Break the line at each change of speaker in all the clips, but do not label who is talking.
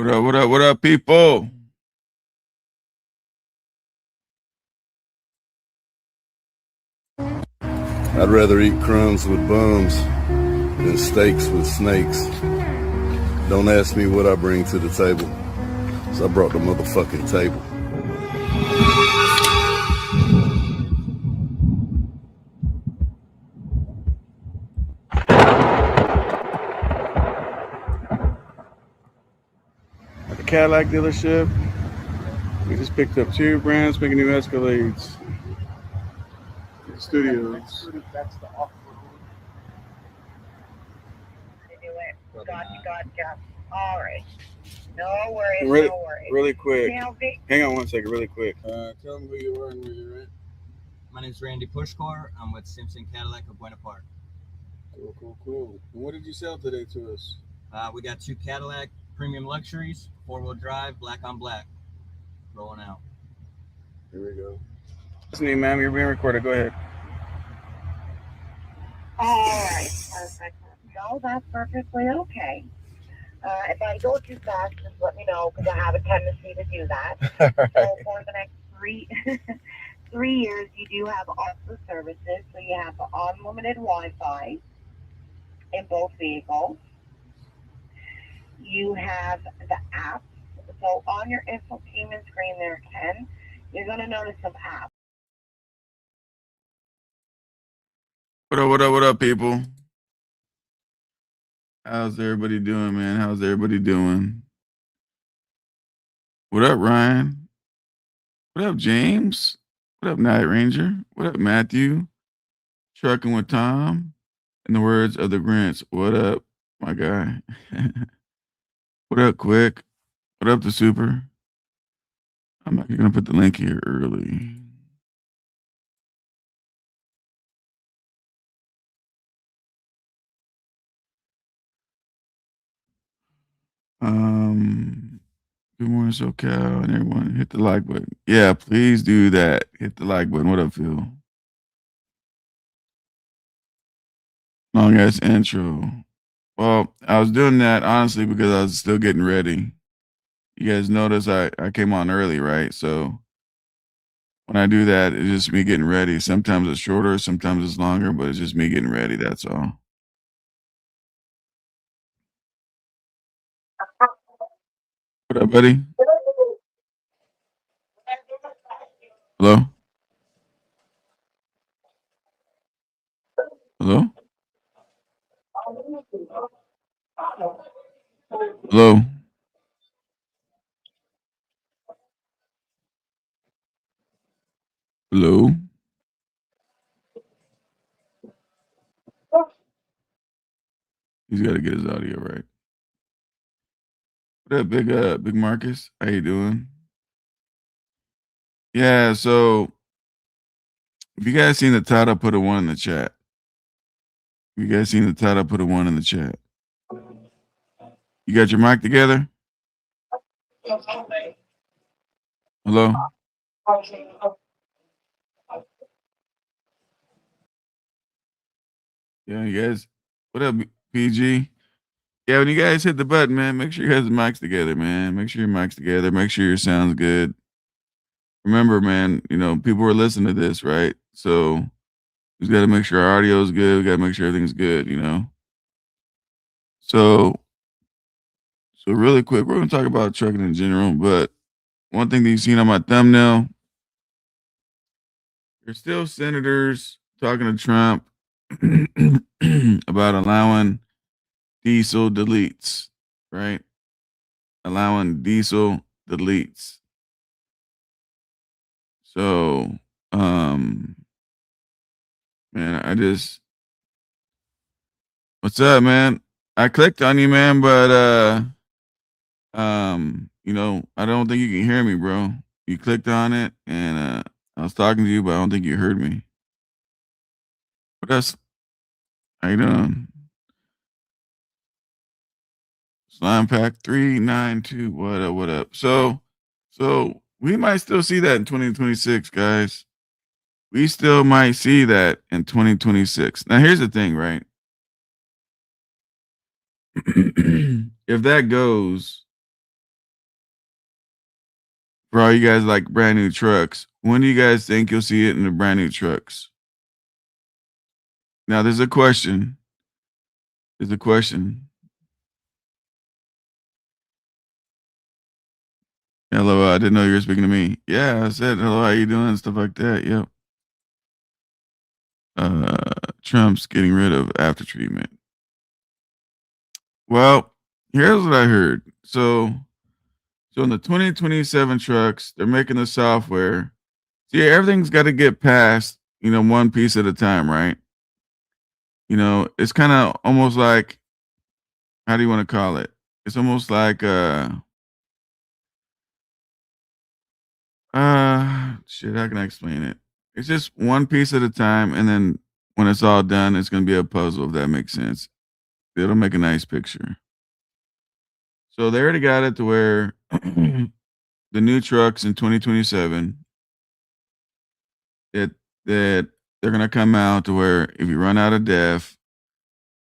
What up, what up, what up, people?
I'd rather eat crumbs with bums than steaks with snakes. Don't ask me what I bring to the table, 'cause I brought the motherfucking table.
At the Cadillac dealership, we just picked up two brands making new Escalades. Studios.
Gotcha. All right. No worries,
Really,
no worries.
really quick.
Now,
Hang on one second, really quick.
Tell them who you are and where you're at.
My name's Randy Pushkar. I'm with Simpson Cadillac of Buena Park.
Cool. And what did you sell today to us?
We got two Cadillac premium luxuries, 4-wheel drive, black on black, rolling out.
Here we go.
Listening, ma'am, you're being recorded. Go ahead.
all right, perfect. No, that's perfectly okay. If I go too fast, just let me know because I have a tendency to do that. So for the next three years, you do have all the services. So you have unlimited Wi-Fi in both vehicles. You have the apps. So on your infotainment screen there, Ken, you're going to notice some apps.
What up, people? How's everybody doing, man? How's everybody doing? What up, Ryan? What up, James? What up, Night Ranger? What up, Matthew? Trucking with Tom. In the words of the Grinch, what up, my guy? What up, Quick? What up, the Super? I'm actually gonna put the link here early. Good morning, SoCal, and everyone. Hit the like button. Yeah, please do that. Hit the like button. What up, Phil? Long ass intro. Well, I was doing that honestly because I was still getting ready. You guys notice I came on early, right? So when I do that, it's just me getting ready. Sometimes it's shorter, sometimes it's longer, but it's just me getting ready. That's all. What up, buddy? Hello? Hello? Hello? Hello? He's got to get his audio right. What up, big Marcus? How you doing? Yeah, so if you guys seen the title, put a 1 in the chat. If you guys seen the title, put a 1 in the chat. You got your mic together? Hello? Yeah, you guys. What up, PG? Yeah, when you guys hit the button, man, make sure you guys mics together, man. Make sure your mics together. Make sure your sound's good. Remember, man, people are listening to this, right? So we got to make sure our audio is good. We got to make sure everything's good. So really quick, we're gonna talk about trucking in general, but one thing that you've seen on my thumbnail, there's still senators talking to Trump about allowing diesel deletes, right? Allowing diesel deletes. So, man, what's up, man? I clicked on you, man, but I don't think you can hear me, bro. You clicked on it, and I was talking to you, but I don't think you heard me. What else? How you doing? Slime Pack 392. What up? What up? So we might still see that in 2026, guys. We still might see that in 2026. Now, here's the thing, right? If that goes, For all you guys like brand new trucks, when do you guys think you'll see it in the brand new trucks? Now, there's a question. There's a question. Hello, I didn't know you were speaking to me. Yeah, I said hello. How you doing? Stuff like that. Yep. Trump's getting rid of after treatment. Well, here's what I heard. So in the 2027 trucks, they're making the software. See, everything's got to get past, one piece at a time, right? It's kind of almost like, how do you want to call it? It's almost like shit, how can I explain it? It's just one piece at a time, and then when it's all done, it's gonna be a puzzle, if that makes sense. It'll make a nice picture. So they already got it to where the new trucks in 2027 that they're gonna come out to where if you run out of DEF,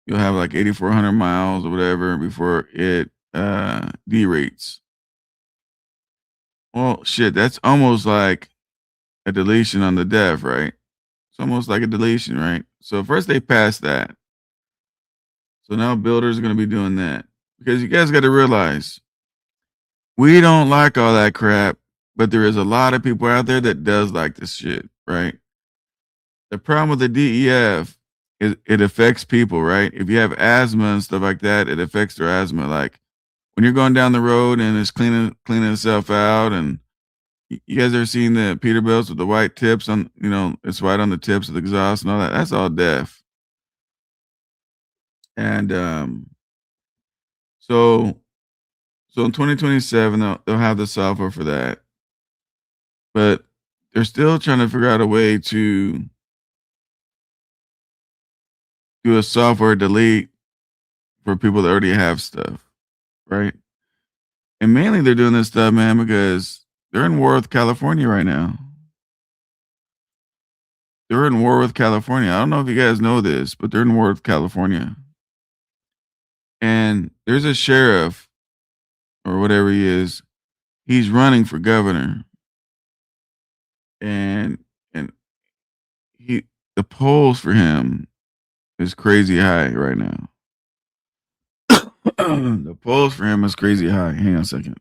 you'll have like 8,400 miles or whatever before it derates. Well, shit, that's almost like a deletion on the DEF, right? It's almost like a deletion, right? So first they passed that. So now builders are gonna be doing that. Because you guys gotta realize we don't like all that crap, but there is a lot of people out there that does like this shit, right? The problem with the DEF is it affects people, right? If you have asthma and stuff like that, it affects their asthma. Like when you're going down the road and it's cleaning itself out, and you guys ever seen the Peterbilts with the white tips on, it's white on the tips of the exhaust and all that? That's all DEF. And so in 2027 they'll have the software for that, but they're still trying to figure out a way to do a software delete for people that already have stuff, right? And mainly they're doing this stuff, man, because they're in war with California right now. They're in war with California. I don't know if you guys know this, but they're in war with California. And there's a sheriff or whatever he is, he's running for governor. And the polls for him is crazy high right now. The polls for him is crazy high. Hang on a second.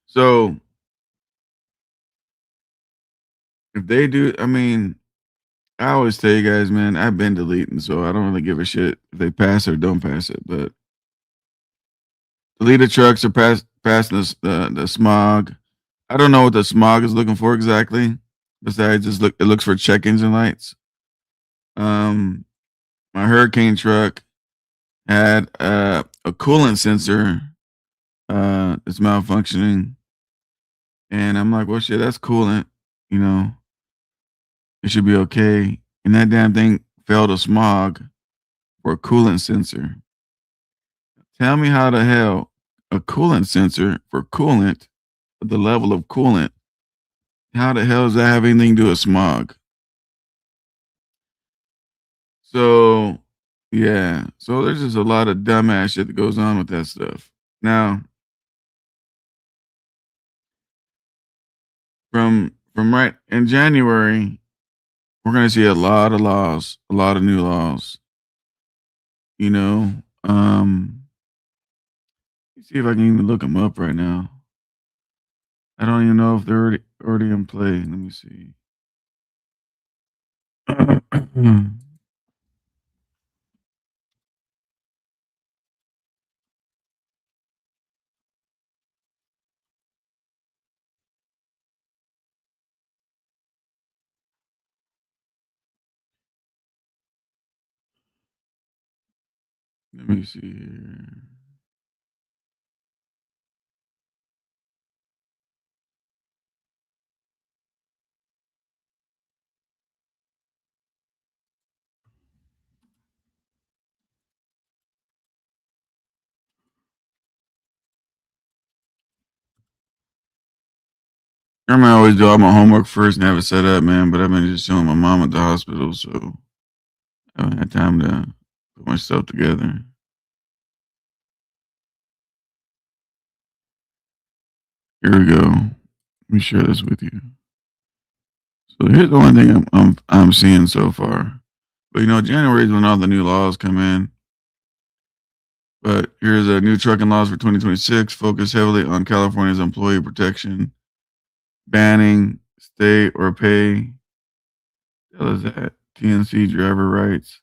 So if they do, I always tell you guys, man, I've been deleting, so I don't really give a shit if they pass it or don't pass it. But deleted trucks are passing the smog. I don't know what the smog is looking for exactly. Besides, it looks for check engine lights. My Hurricane truck had a coolant sensor that's malfunctioning, and I'm like, well, shit, that's coolant. It should be okay. And that damn thing failed a smog for a coolant sensor. Tell me how the hell a coolant sensor for coolant, the level of coolant, how the hell does that have anything to do with smog? So, yeah. So there's just a lot of dumbass shit that goes on with that stuff. Now, from right in January, we're gonna see a lot of laws, a lot of new laws. Let's see if I can even look them up right now. I don't even know if they're already in play. Let me see. Let me see here. I'm gonna always do all my homework first and have it set up, man. But I've been just showing my mom at the hospital, so I haven't had time to put my stuff together. Here we go. Let me share this with you. So here's the one thing I'm seeing so far. But January is when all the new laws come in. But here's a new trucking laws for 2026 focus heavily on California's employee protection, banning stay or pay. What is that? TNC driver rights,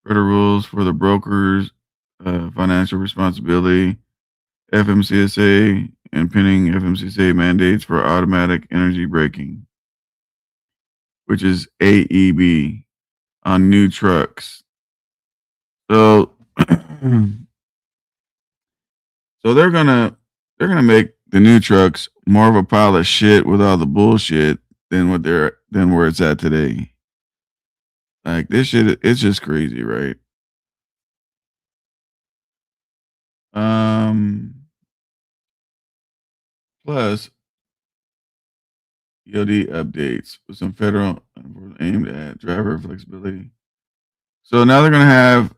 federal rules for the brokers, financial responsibility, FMCSA, and pending FMCSA mandates for automatic energy braking, which is AEB on new trucks. So, so they're gonna make the new trucks more of a pile of shit with all the bullshit than where it's at today. Like this shit, it's just crazy, right? Um, Plus ELD updates with some federal aimed at driver flexibility. So now they're gonna have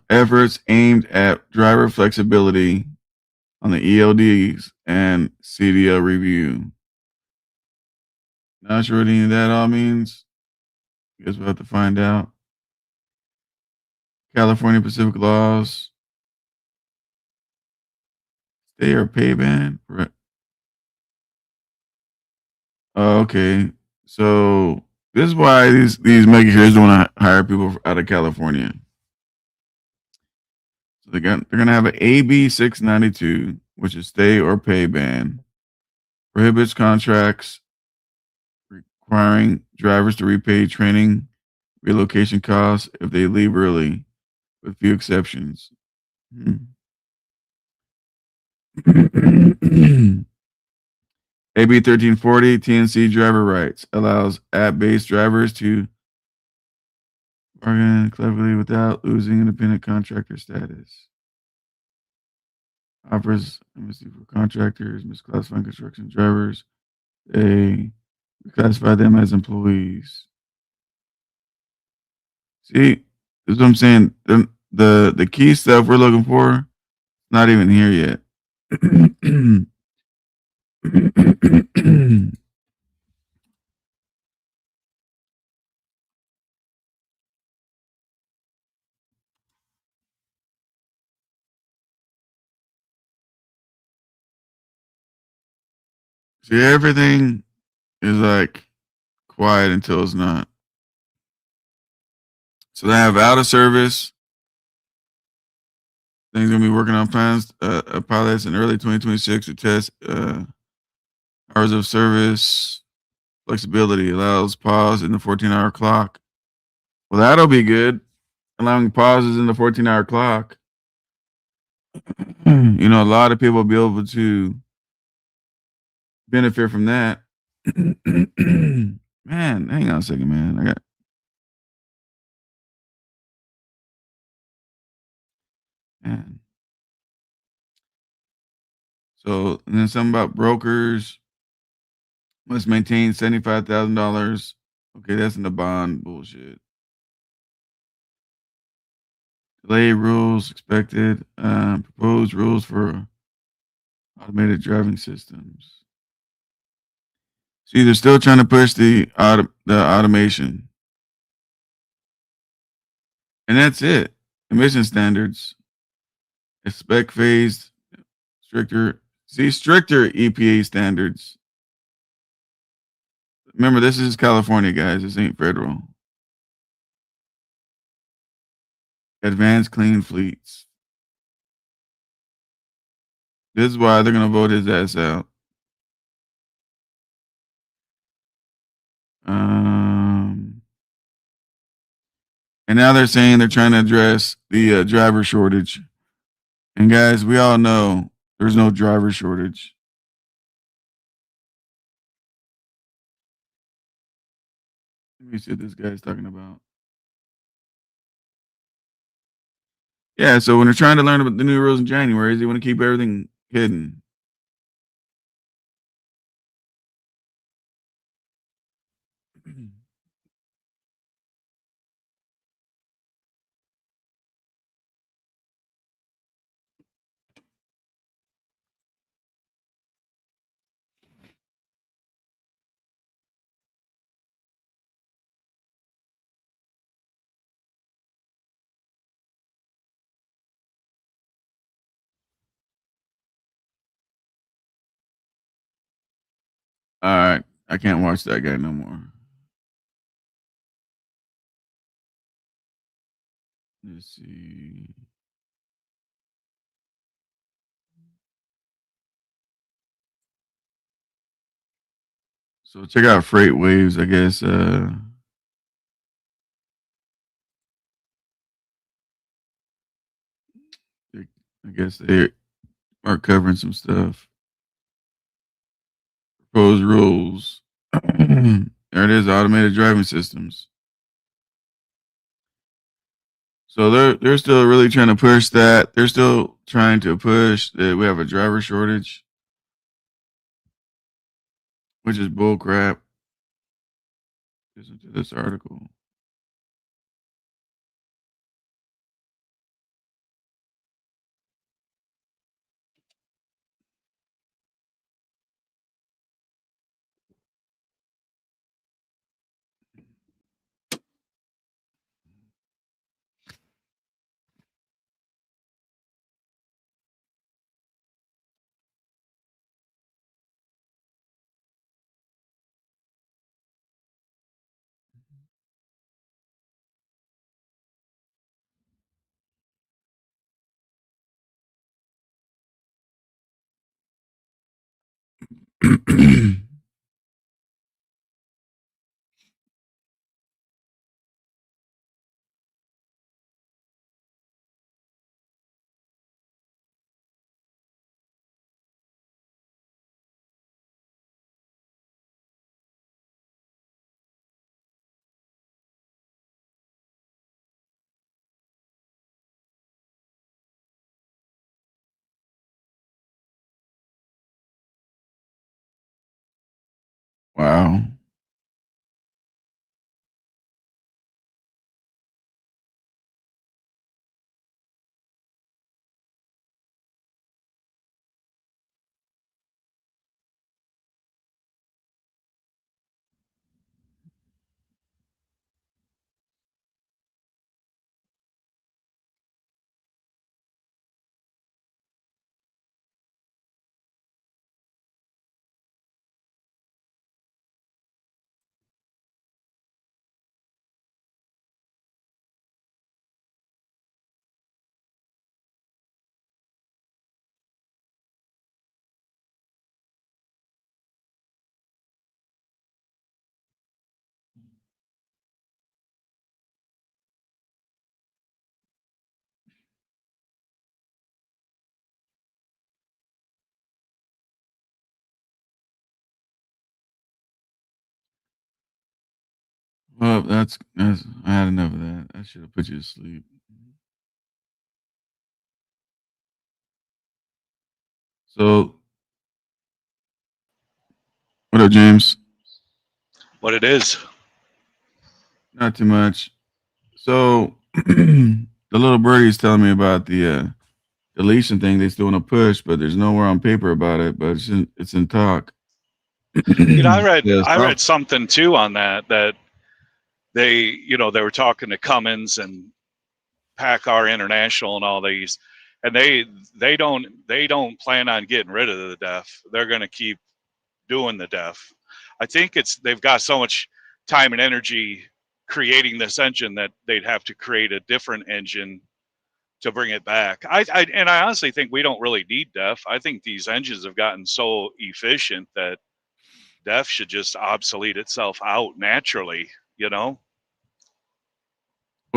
efforts aimed at driver flexibility on the ELDs and CDL review. Not sure what any of that all means. Guess we'll have to find out. California Pacific laws. Stay or pay ban. Right. Oh, okay. So this is why these mega carriers don't want to hire people out of California. So they're gonna have an AB 692, which is stay or pay ban, prohibits contracts requiring drivers to repay training, relocation costs if they leave early, with few exceptions. AB 1340 TNC driver rights allows app-based drivers to bargain cleverly without losing independent contractor status. Offers amnesty for contractors, misclassifying construction drivers. They reclassify them as employees. See, this is what I'm saying. The key stuff we're looking for, not even here yet. See, everything is like quiet until it's not. So they have out of service. Things gonna be working on plans, pilots in early 2026 to test hours of service flexibility. Allows pause in the 14-hour clock. Well, that'll be good. Allowing pauses in the 14-hour clock. A lot of people will be able to benefit from that. Man, hang on a second, man. Man. So, and then something about brokers must maintain $75,000. Okay, that's in the bond bullshit. Delay rules expected. Proposed rules for automated driving systems. See, they're still trying to push the automation, and that's it. Emission standards. Expect phased stricter. See, stricter EPA standards. Remember, this is California, guys. This ain't federal. Advanced clean fleets. This is why they're gonna vote his ass out. And now they're saying they're trying to address the driver shortage. And guys, we all know there's no driver shortage. Let me see what this guy's talking about. Yeah, so when they're trying to learn about the new rules in January, they want to keep everything hidden. All right, I can't watch that guy no more. Let's see. So check out Freight Waves. I guess. I guess they are covering some stuff. Proposed rules. There it is. Automated driving systems. So they're still really trying to push that. They're still trying to push that we have a driver shortage, which is bull crap. Listen to this article. Wow. Well, that's. I had enough of that. I should have put you to sleep. So, what up, James?
What it is?
Not too much. So, the little birdie's telling me about the deletion thing. They still want to push, but there's nowhere on paper about it. But it's in talk.
I read
Yes.
I read something too on that they they were talking to Cummins and PACCAR International and all these, and they don't plan on getting rid of the DEF. They're going to keep doing the DEF. I think they've got so much time and energy creating this engine that they'd have to create a different engine to bring it back. I honestly think we don't really need DEF. I think these engines have gotten so efficient that DEF should just obsolete itself out naturally,
Well,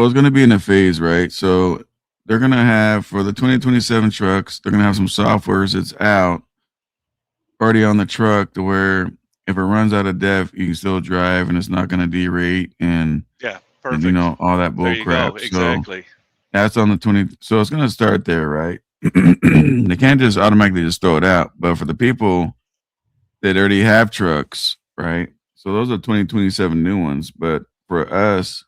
it's going to be in a phase, right? So they're going to have for the 2027 trucks, they're going to have some softwares that's out already on the truck to where if it runs out of DEF, you can still drive and it's not going to derate and
Yeah, perfect.
And, all that bull
There you
crap.
go. Exactly.
So that's on the 20. So it's going to start there, right? They can't just automatically just throw it out. But for the people that already have trucks, right? So those are 2027 new ones. But for us,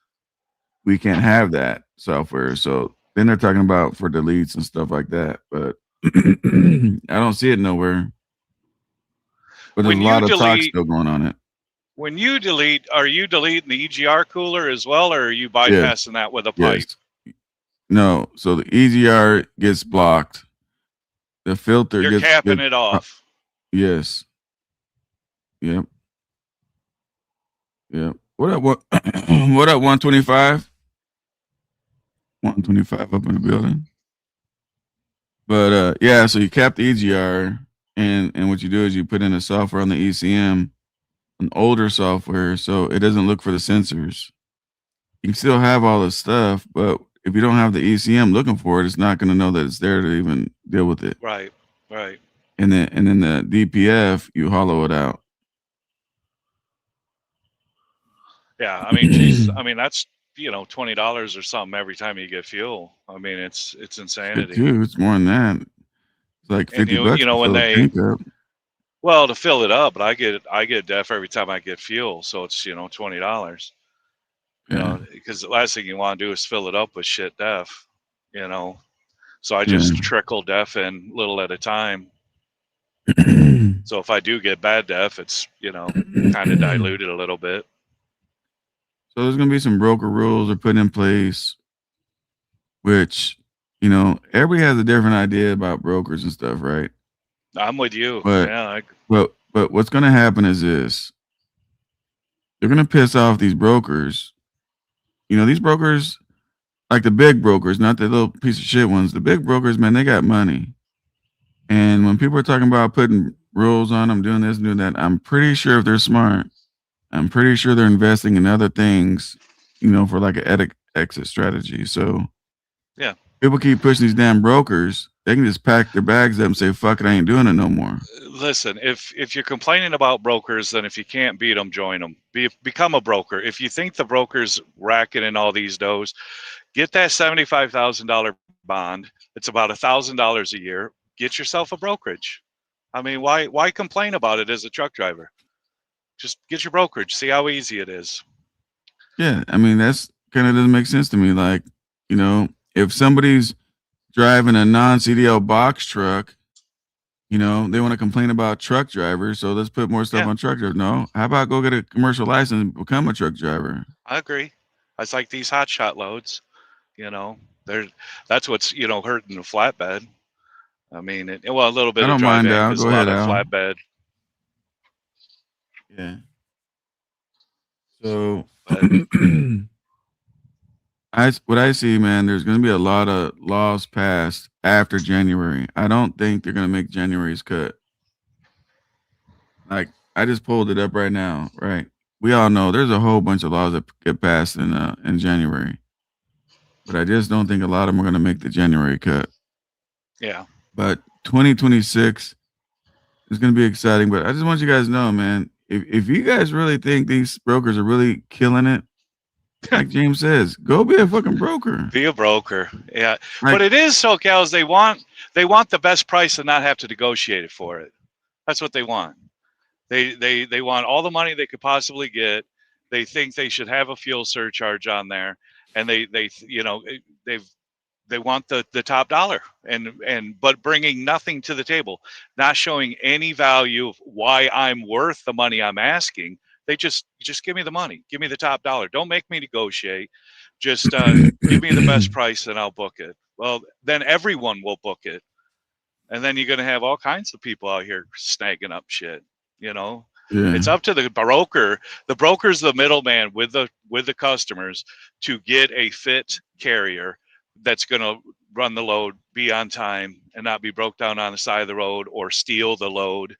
we can't have that software. So then they're talking about for deletes and stuff like that. But I don't see it nowhere. But there's
When
a
you
lot of talk
delete-
still going on it.
When you delete, are you deleting the EGR cooler as well, or are you bypassing that with a pipe?
Yes. No. So the EGR gets blocked. The filter
You're capping it off.
Yes. Yep. Yep. What up? What? What up? 125. 125 up in the building. But yeah, so you cap the EGR, and what you do is you put in a software on the ECM, an older software, so it doesn't look for the sensors. You can still have all this stuff, but if you don't have the ECM looking for it, it's not going to know that it's there to even deal with it.
Right.
And then the DPF, you hollow it out.
Yeah, I mean, geez, I mean that's $20 or something every time you get fuel. I mean, it's
Shit,
insanity.
too. It's more than that. It's like
And
$50 to
when
fill a
they
tank up.
well to fill it up, but I get DEF every time I get fuel, so it's $20.
Yeah.
Because the last thing you want to do is fill it up with shit DEF. So I
Yeah.
just trickle DEF in little at a time. So if I do get bad DEF, it's kind of diluted a little bit.
So there's gonna be some broker rules are put in place, which everybody has a different idea about brokers and stuff, right?
I'm with you.
But
Yeah,
but what's gonna happen is this: they're gonna piss off these brokers. These brokers, like the big brokers, not the little piece of shit ones. The big brokers, man, they got money. And when people are talking about putting rules on them, doing this and doing that, I'm pretty sure if they're smart, I'm pretty sure they're investing in other things, for like an exit strategy. So
Yeah.
people keep pushing these damn brokers. They can just pack their bags up and say, "Fuck it, I ain't doing it no more."
Listen, if you're complaining about brokers, then if you can't beat them, join them. Become a broker. If you think the broker's racking in all these does, get that $75,000 bond. It's about $1,000 a year. Get yourself a brokerage. I mean, why complain about it as a truck driver? Just get your brokerage. See how easy it is.
Yeah, I mean that's kind of doesn't make sense to me. Like, if somebody's driving a non-CDL box truck, they want to complain about truck drivers. So let's put more stuff
Yeah.
on truck drivers. No, how about go get a commercial license and become a truck driver?
I agree. It's like these hotshot loads. That's what's hurting the flatbed. I mean, a little bit
I
of
don't
drive
mind,
in
Al.
because
Go
a lot
ahead,
of
Al.
flatbed.
Yeah. So
But
what I see, man, there's going to be a lot of laws passed after January. I don't think they're going to make January's cut. Like, I just pulled it up right now, right? We all know there's a whole bunch of laws that get passed in January, but I just don't think a lot of them are going to make the January cut.
yeah,
But 2026 is going to be exciting. But I just want you guys to know, man, if you guys really think these brokers are really killing it, like James says, go be a fucking broker.
be a broker. Yeah,
Like,
but it is SoCals. They want the best price and not have to negotiate it for it. That's what they want. They want all the money they could possibly get. They think they should have a fuel surcharge on there, and they want the top dollar but bringing nothing to the table, not showing any value of why I'm worth the money I'm asking. They just give me the money, give me the top dollar. Don't make me negotiate. Just give me the best price and I'll book it. Well, then everyone will book it, and then you're going to have all kinds of people out here snagging up shit.
yeah.
It's up to the broker. The broker's the middleman with the customers to get a fit carrier that's going to run the load, be on time, and not be broke down on the side of the road or steal the load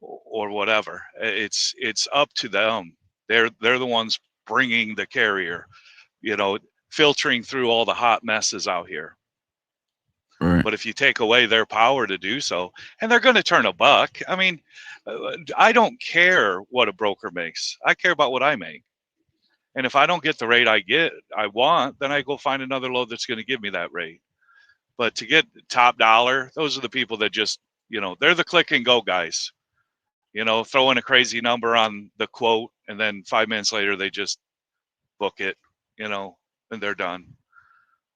or whatever. It's up to them. They're the ones bringing the carrier, filtering through all the hot messes out here.
Right.
But if you take away their power to do so, and they're going to turn a buck. I mean, I don't care what a broker makes. I care about what I make. And if I don't get the rate I want, then I go find another load that's going to give me that rate. But to get top dollar, those are the people that just, they're the click and go guys. Throw in a crazy number on the quote, and then 5 minutes later they just book it, and they're done.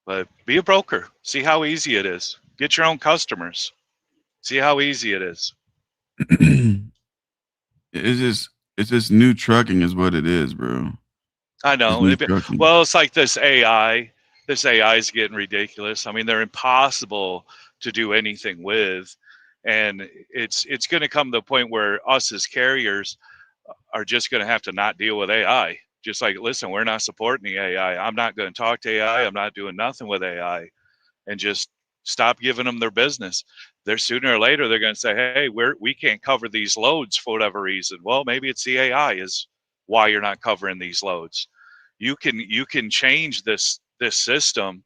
But be a broker. See how easy it is. Get your own customers. See how easy it is.
It's just new trucking is what it is, bro.
I know. Well, it's like this AI. This AI is getting ridiculous. I mean, they're impossible to do anything with, and it's going to come to the point where us as carriers, are just going to have to not deal with AI. Just like, listen, we're not supporting the AI. I'm not going to talk to AI. I'm not doing nothing with AI, and just stop giving them their business. They're sooner or later they're going to say, hey, we can't cover these loads for whatever reason. Well, maybe it's the AI is why you're not covering these loads. You can change this system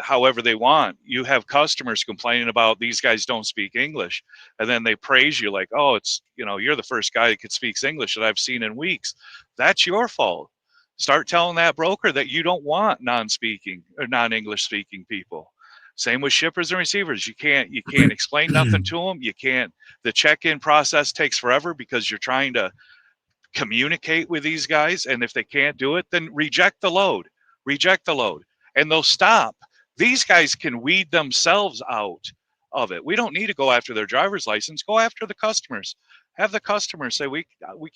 however they want. You have customers complaining about these guys don't speak English, and then they praise you like, oh, it's, you're the first guy that speaks English that I've seen in weeks. That's your fault. Start telling that broker that you don't want non-speaking or non-English speaking people. Same with shippers and receivers. You can't explain nothing to them. You can't. The check-in process takes forever because you're trying to communicate with these guys, and if they can't do it, then reject the load, and they'll stop. These guys can weed themselves out of it. We don't need to go after their driver's license. Go after the customers. Have the customers say, we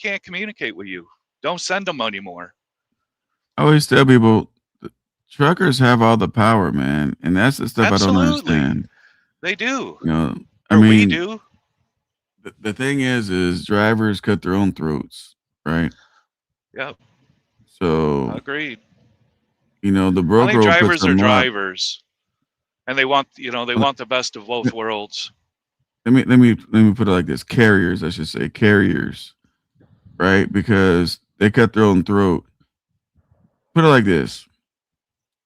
can't communicate with you. Don't send them anymore.
I always tell people, truckers have all the power, man, and that's the stuff
Absolutely.
I don't understand.
They do.
I mean,
we do.
The thing is drivers cut their own throats, right?
Yep.
So
agreed.
The broker.
I think drivers are drivers, and they want the best of both worlds.
Let me put it like this: carriers, I should say, carriers, right? Because they cut their own throat. Put it like this: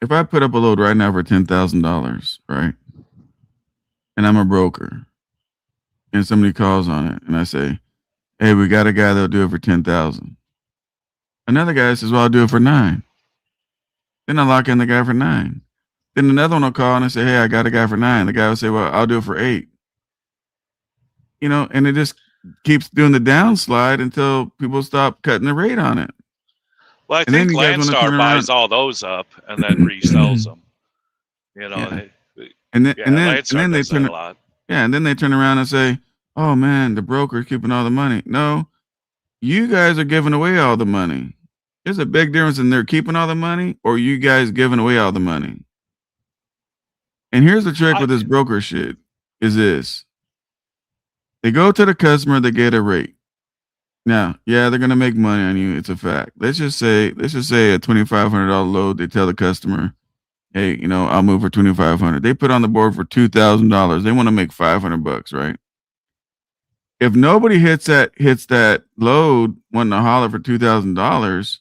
if I put up a load right now for $10,000, right, and I'm a broker, and somebody calls on it, and I say, "Hey, we got a guy that'll do it for $10,000." Another guy says, "Well, I'll do it for $9,000." Then I lock in the guy for $9,000. Then another one will call and I say, "Hey, I got a guy for $9,000." The guy will say, "Well, I'll do it for $8,000." And it just keeps doing the downslide until people stop cutting the rate on it.
Well, I think Landstar buys all those up and then resells them.
And then they turn a lot. Yeah, and then they turn around and say, "Oh man, the broker's keeping all the money." No, you guys are giving away all the money. There's a big difference in they're keeping all the money or you guys giving away all the money. And here's the trick with this broker shit is this. They go to the customer, they get a rate. Now, yeah, they're going to make money on you. It's a fact. Let's just say a $2,500 load. They tell the customer, "Hey, I'll move for $2,500. They put on the board for $2,000. They want to make $500, right? If nobody hits that load wanting to holler for $2,000,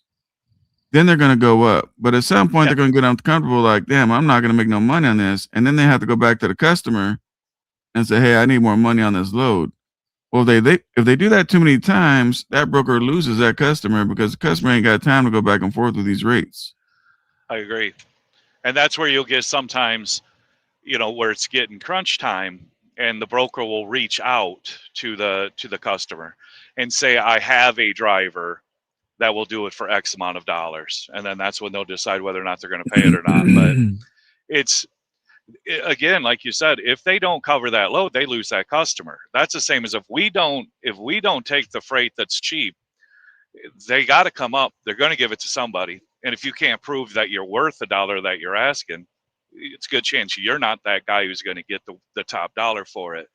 then they're going to go up. But at some point, they're going to get uncomfortable like, damn, I'm not going to make no money on this. And then they have to go back to the customer and say, "Hey, I need more money on this load." Well, if they do that too many times, that broker loses that customer because the customer ain't got time to go back and forth with these rates.
I agree. And that's where you'll get sometimes, where it's getting crunch time and the broker will reach out to the customer and say, "I have a driver that will do it for X amount of dollars." And then that's when they'll decide whether or not they're going to pay it or not. But again, like you said, if they don't cover that load, they lose that customer. That's the same as if we don't take the freight that's cheap, they got to come up. They're going to give it to somebody. And if you can't prove that you're worth the dollar that you're asking, it's a good chance you're not that guy who's going to get the top dollar for it.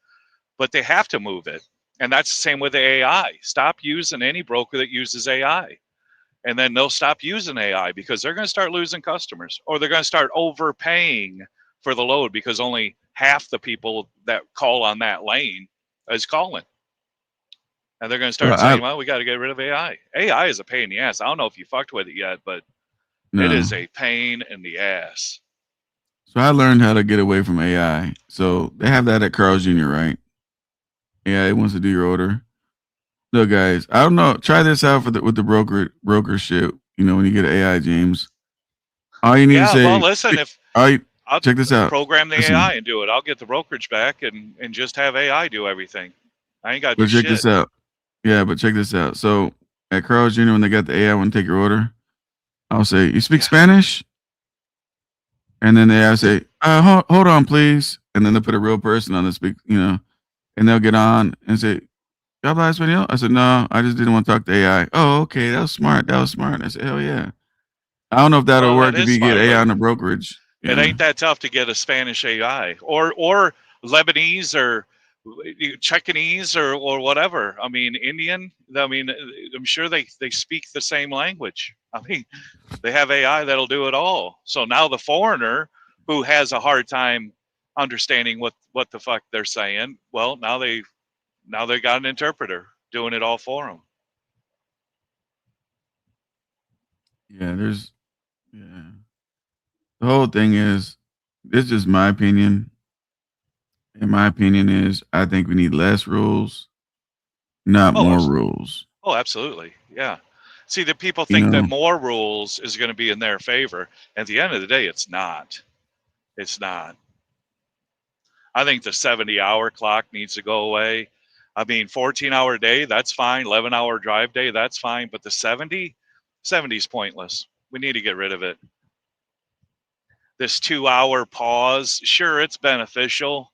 But they have to move it. And that's the same with the AI. Stop using any broker that uses AI. And then they'll stop using AI because they're going to start losing customers, or they're going to start overpaying for the load because only half the people that call on that lane is calling. And they're going to start saying, "Well, we got to get rid of AI." AI is a pain in the ass. I don't know if you fucked with it yet, but it is a pain in the ass.
So I learned how to get away from AI. So they have that at Carl's Jr., right? AI wants to do your order. Look, guys, I don't know. Try this out with the broker shit. When you get an AI, James, all you need to say.
Well, listen, I'll
check this out.
Program the AI and do it. I'll get the brokerage back and just have AI do everything. I ain't got to do
shit.
Check
this out. Yeah, but check this out. So at Carl's Jr., when they got the AI want to take your order, I'll say, "You speak Spanish?" And then they say, "Hold on, please." And then they put a real person on the speak, and they'll get on and say, "¿Ya habla español?" I said, "No, I just didn't want to talk to AI." "Oh, okay, that was smart. And I said, "Hell yeah." I don't know if that'll work if you get AI on the brokerage.
It ain't that tough to get a Spanish AI or Lebanese or Chekenese or whatever. I mean, Indian. I mean, I'm sure they speak the same language. I mean, they have AI that'll do it all. So now the foreigner who has a hard time understanding what the fuck they're saying, well, now they got an interpreter doing it all for them.
Yeah, yeah. The whole thing is, this is just my opinion. And my opinion is, I think we need less rules, not
Oh,
more rules.
oh, absolutely, yeah. See, the people
You
think that
know,
more rules is going to be in their favor. At the end of the day, it's not. It's not. I think the 70-hour clock needs to go away. I mean, 14-hour day, that's fine. 11-hour drive day, that's fine. But the 70 is pointless. We need to get rid of it. This 2-hour pause, sure, it's beneficial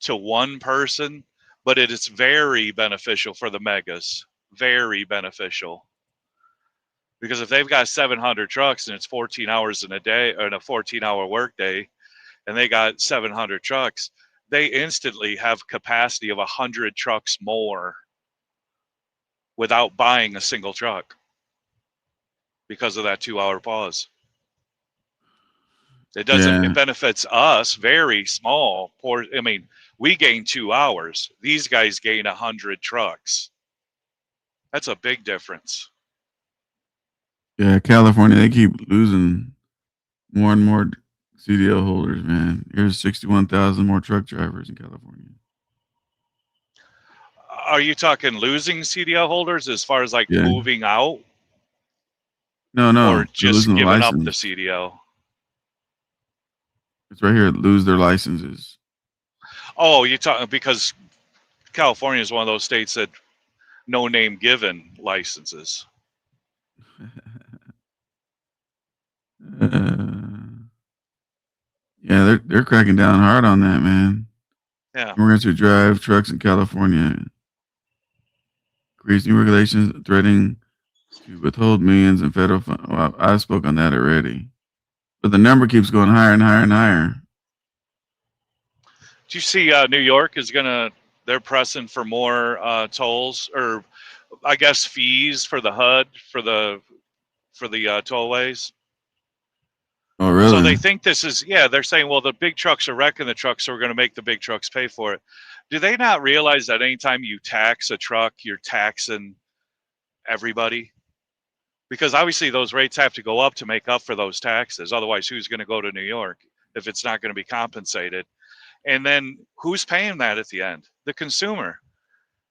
to one person, but it is very beneficial for the megas. Very beneficial. Because if they've got 700 trucks and it's 14 hours in a day, or in a 14-hour work day, and they got 700 trucks, they instantly have capacity of 100 trucks more without buying a single truck because of that 2-hour pause. It doesn't,
yeah,
it benefits us very small. I mean, we gain 2 hours. These guys gain 100 trucks. That's a big difference.
yeah. California, they keep losing more and more CDL holders, man. There's 61,000 more truck drivers in California.
Are you talking losing CDL holders as far as like
Yeah.
moving out,
No,
or
they're
just
losing the
giving up the
license.
CDL?
It's right here. Lose their licenses.
Oh, you talk because California is one of those states that no name given licenses.
Yeah, they're cracking down hard on that, man.
Yeah.
Immigrants who drive trucks in California creates new regulations threatening to withhold millions in federal funds. Well, I spoke on that already, but the number keeps going higher and higher and higher.
Do you see New York is they're pressing for more tolls, or I guess fees for the HUD for the tollways?
Oh,
So
really?
they think this is, yeah, they're saying, well, the big trucks are wrecking the trucks, so we're going to make the big trucks pay for it. Do they not realize that anytime you tax a truck, you're taxing everybody? Because obviously those rates have to go up to make up for those taxes. Otherwise, who's going to go to New York if it's not going to be compensated? And then who's paying that at the end? The consumer.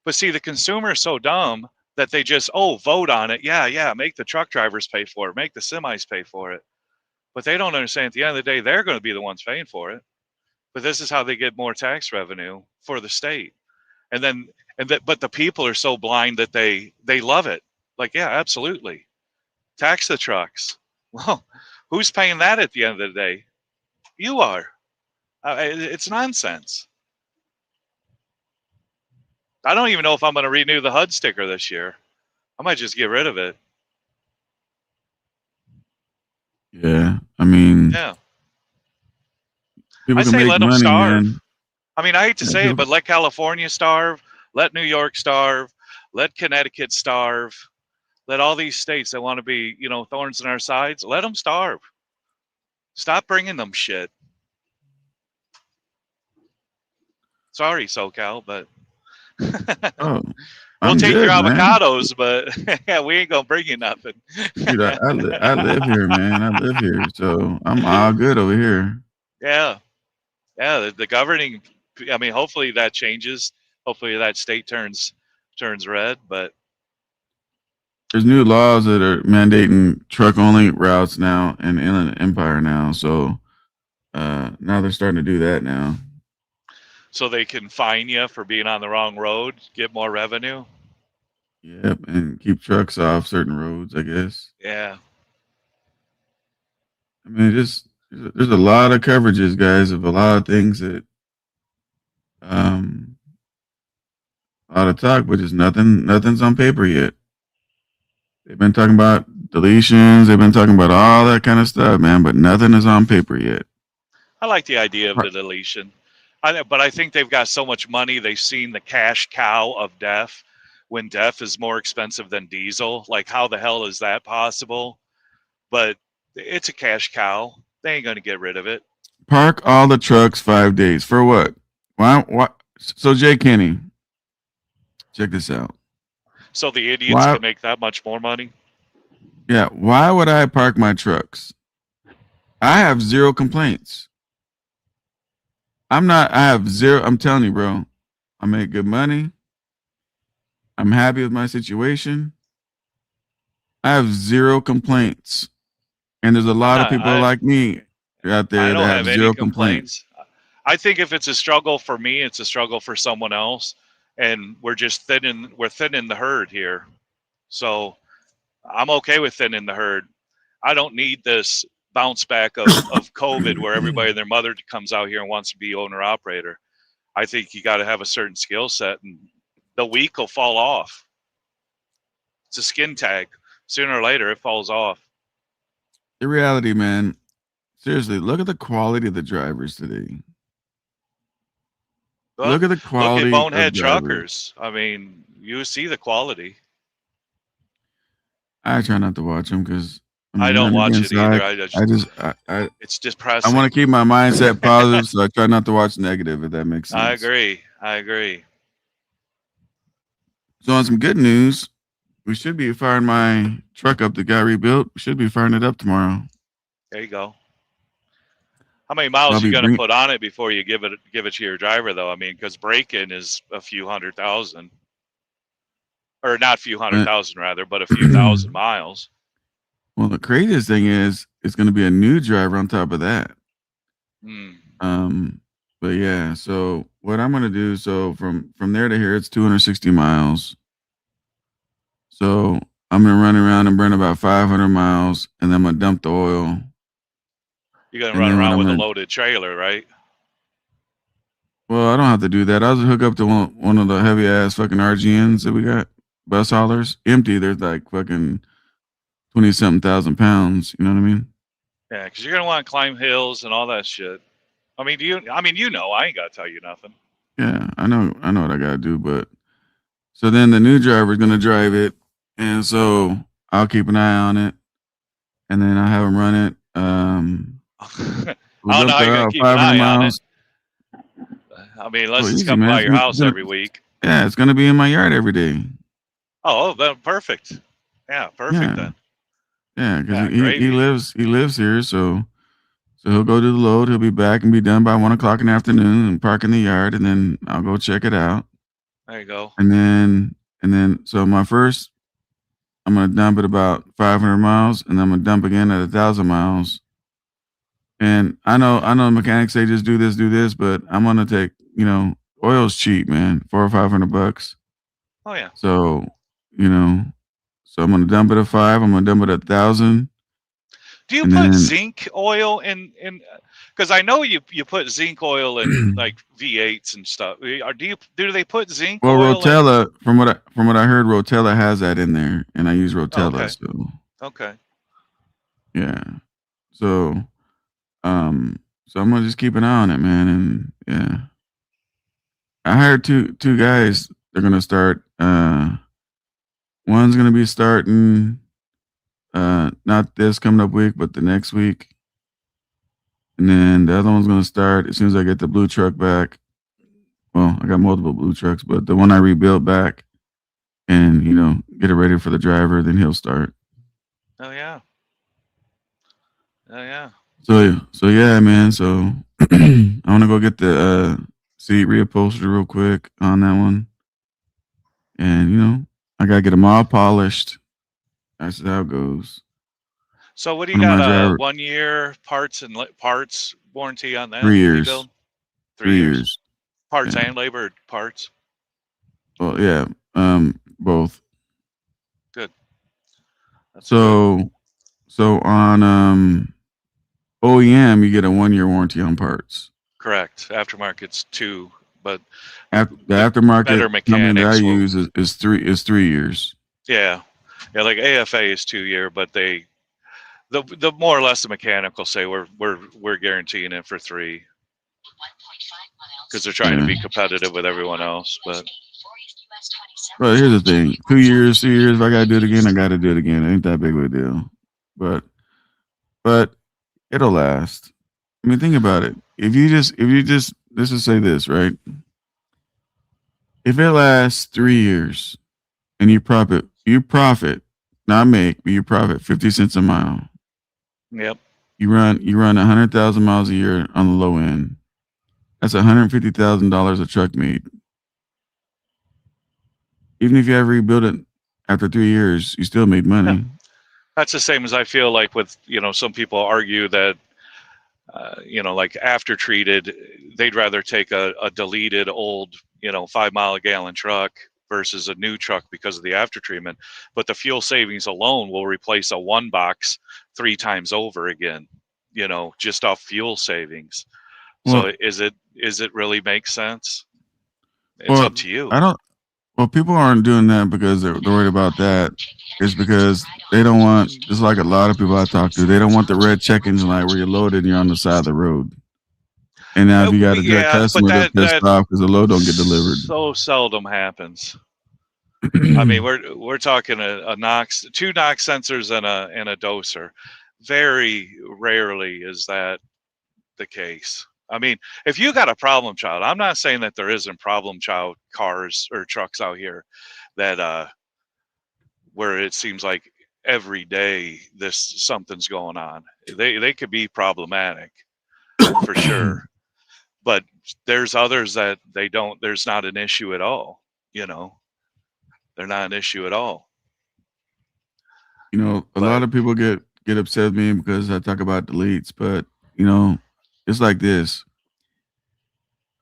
But see, the consumer is so dumb that they just, vote on it. Yeah, make the truck drivers pay for it. Make the semis pay for it. But they don't understand at the end of the day, they're going to be the ones paying for it. But this is how they get more tax revenue for the state. But the people are so blind that they love it. Like, yeah, absolutely. Tax the trucks. Well, who's paying that at the end of the day? You are. It's nonsense. I don't even know if I'm going to renew the HUD sticker this year. I might just get rid of it.
Yeah, I mean,
Yeah.
people
I
can
say
make
let them
money,
starve.
man.
I mean, I hate to
Yeah,
say it,
people,
but let California starve, let New York starve, let Connecticut starve, let all these states that want to be, thorns in our sides, let them starve. Stop bringing them shit. Sorry, SoCal, but
oh,
we'll
I'm
take your
good, man.
avocados, but yeah, we ain't gonna bring you nothing.
Dude, I live here, man. I live here, so I'm all good over here.
Yeah, yeah. The governing, I mean, hopefully that changes. Hopefully that state turns red. But
There's new laws that are mandating truck only routes now in Inland Empire now. So now they're starting to do that now.
so they can fine you for being on the wrong road, get more revenue.
Yep, and keep trucks off certain roads, I guess.
Yeah.
I mean, there's a lot of coverages, guys, of a lot of things that um a lot of talk, but just nothing's on paper yet. They've been talking about deletions, they've been talking about all that kind of stuff, man, but nothing is on paper yet.
I like the idea of the deletion. But I think they've got so much money. They've seen the cash cow of DEF when DEF is more expensive than diesel. Like, how the hell is that possible? But it's a cash cow. They ain't going to get rid of it.
Park all the trucks 5 days for what? Why? So Jay Kenny, check this out.
So the idiots
Why?
can make that much more money.
Yeah, why would I park my trucks? I have zero complaints. I have zero. I'm telling you, bro. I make good money. I'm happy with my situation. I have zero complaints. And there's a lot of people like me out there
I
that
don't
have
have
zero
any
complaints.
I think if it's a struggle for me, it's a struggle for someone else, and we're just thinning the herd here. So I'm okay with thinning the herd. I don't need this bounce back of COVID where everybody and their mother comes out here and wants to be owner operator. I think you got to have a certain skill set, and the weak will fall off. It's a skin tag. Sooner or later, it falls off.
The reality, man. Seriously, look at the quality of the drivers today.
Well,
look at the quality of
Bonehead
drivers.
Truckers. I mean, you see the quality.
I try not to watch them because
I don't watch it either. It's depressing.
I want to keep my mindset positive, so I try not to watch negative. If that makes sense.
I agree.
So on some good news, we should be firing my truck up that got rebuilt. We should be firing it up tomorrow.
There you go. How many miles are you going to put on it before you give it to your driver, though? I mean, because break-in is a few 100,000. Or not a few 100,000, rather, but a few thousand miles.
Well, the craziest thing is it's going to be a new driver on top of that. But yeah, so what I'm going to do, so from there to here, it's 260 miles. So I'm going to run around and burn about 500 miles, and then I'm going to dump the oil.
You're going to run around with a loaded trailer, right?
Well, I don't have to do that. I'll just hook up to one of the heavy-ass fucking RGNs that we got, bus haulers. Empty, there's like fucking 20-something thousand pounds. You know what I mean?
Yeah, because you're going to want to climb hills and all that shit. I mean, I ain't got to tell you nothing.
Yeah, I know what I got to do, but so then the new driver is going to drive it, and so I'll keep an eye on it, and then I'll have him run it.
I don't know how you're going to keep an eye on it. I mean, unless it's coming by your house every week.
Yeah, it's going to be in my yard every day.
Oh, then perfect. Yeah, perfect then.
Yeah, because he lives here, so he'll go do the load. He'll be back and be done by 1 o'clock in the afternoon and park in the yard, and then I'll go check it out.
There you go.
And then so I'm gonna dump it about 500 miles, and then I'm gonna dump again at 1,000 miles. And I know mechanics say just do this, but I'm gonna take, oil's cheap, man, $400 or $500.
Oh yeah.
So, so I'm gonna dump it at 5. I'm gonna dump it at 1,000.
Do you put zinc oil in? Because I know you put zinc oil in like V8s and stuff. Do they put zinc oil?
Well, Rotella, from what I heard, Rotella has that in there, and I use Rotella.
Okay.
So
okay.
Yeah. So so I'm gonna just keep an eye on it, man, and yeah. I hired two guys. They're gonna start. One's gonna be starting. Not this coming up week, but the next week. And then the other one's going to start as soon as I get the blue truck back. Well, I got multiple blue trucks, but the one I rebuilt back and, get it ready for the driver, then he'll start.
Oh, yeah. Oh, yeah.
So yeah, man. So I want to go get the seat reupholstered real quick on that one. And, I got to get them all polished. That's how it goes.
So what do you got? A 1 year parts warranty on that?
3 years.
3 years. Parts and labor parts.
Well, yeah, both.
Good. That's
so on OEM, you get a 1 year warranty on parts.
Correct. Aftermarket's 2, but
the aftermarket
better
company that I use is 3 years.
Yeah. Yeah, like AFA is 2 year, but the more or less the mechanical say we're guaranteeing it for 3. 1.5 miles. because they're trying to be competitive with everyone else. But
here's the thing: 2 years, 3 years. If I gotta do it again, I gotta do it again. It ain't that big of a deal. But it'll last. I mean, think about it. If you just, let's just say this, right? If it lasts 3 years and you profit, not make, but you profit 50 cents a mile.
yep,
You run 100,000 miles a year on the low end. That's $150,000 a truck made. Even if you ever rebuild it after 3 years, you still made money.
that's the same as I feel like with, some people argue that, like after treated, they'd rather take a deleted old, 5 mile a gallon truck versus a new truck because of the after treatment. But the fuel savings alone will replace a one box 3 times over again, just off fuel savings.
Well,
So is it really make sense? It's up to you.
Well, people aren't doing that because they're worried about that. It's because they don't want, just like a lot of people I talk to, they don't want the red check engine light where you're loaded and you're on the side of the road. And now if you got a direct customer, they're pissed off because the load don't get delivered.
So seldom happens. I mean, we're talking a NOx, 2 NOx sensors and a doser. Very rarely is that the case. I mean, if you got a problem child, I'm not saying that there isn't problem child cars or trucks out here that where it seems like every day something's going on. They could be problematic for sure. But there's others that there's not an issue at all, They're not an issue at all.
A lot of people get upset with me because I talk about deletes, but it's like this.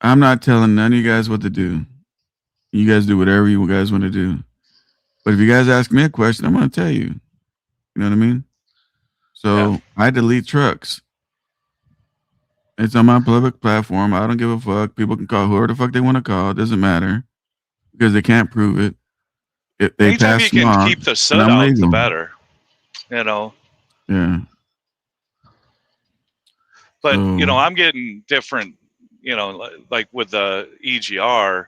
I'm not telling none of you guys what to do. You guys do whatever you guys want to do. But if you guys ask me a question, I'm going to tell you. You know what I mean? So yeah. I delete trucks. It's on my public platform. I don't give a fuck. People can call whoever the fuck they want to call. It doesn't matter because they can't prove it. If they
anytime you can keep the soot out, the better.
Yeah.
But, I'm getting different, like with the EGR,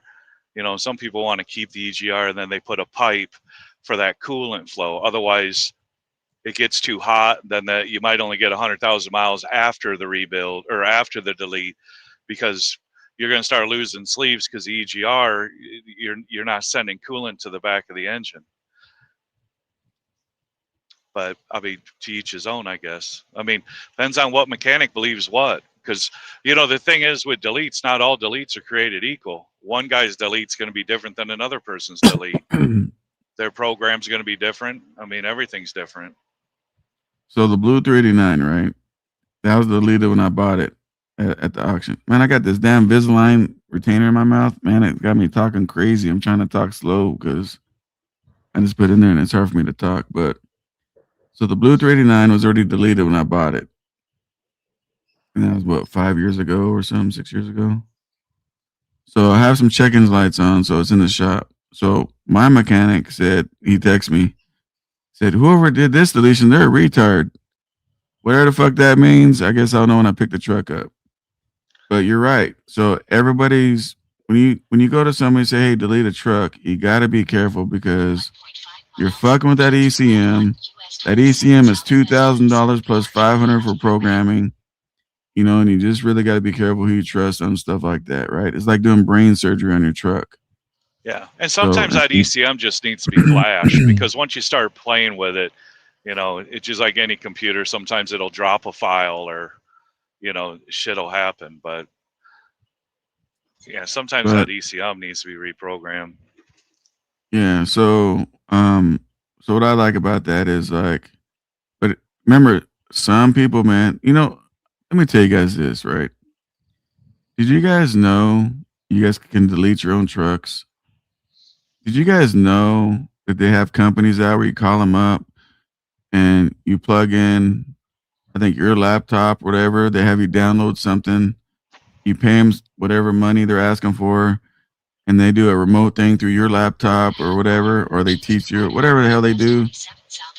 some people want to keep the EGR and then they put a pipe for that coolant flow. Otherwise, it gets too hot, then you might only get 100,000 miles after the rebuild or after the delete because you're going to start losing sleeves because the EGR, you're not sending coolant to the back of the engine. But I mean, to each his own, I guess. I mean, depends on what mechanic believes what. Because, the thing is with deletes, not all deletes are created equal. One guy's delete's going to be different than another person's delete. Their program's going to be different. I mean, everything's different.
So the Blue 389, right? That was deleted when I bought it at the auction. Man, I got this damn Invisalign retainer in my mouth. Man, it got me talking crazy. I'm trying to talk slow because I just put it in there and it's hard for me to talk. But so the Blue 389 was already deleted when I bought it. And that was 5 years ago or something, 6 years ago. So I have some check-ins lights on, so it's in the shop. So my mechanic said, he texted me, said, whoever did this deletion, they're a retard. Whatever the fuck that means, I guess I'll know when I pick the truck up. But you're right. So everybody's, when you go to somebody and say, hey, delete a truck, you got to be careful because you're fucking with that ECM. That ECM is $2,000 plus $500 for programming. And you just really got to be careful who you trust on stuff like that, right? It's like doing brain surgery on your truck.
Yeah, and sometimes that ECM just needs to be flashed because once you start playing with it, it's just like any computer. Sometimes it'll drop a file or, shit'll happen. But yeah, sometimes that ECM needs to be reprogrammed.
Yeah. So what I like about that is but remember, some people, man, let me tell you guys this, right? Did you guys know you guys can delete your own trucks? Did you guys know that they have companies out where you call them up and you plug in, I think your laptop, whatever, they have you download something, you pay them whatever money they're asking for, and they do a remote thing through your laptop or whatever, or they teach you whatever the hell they do,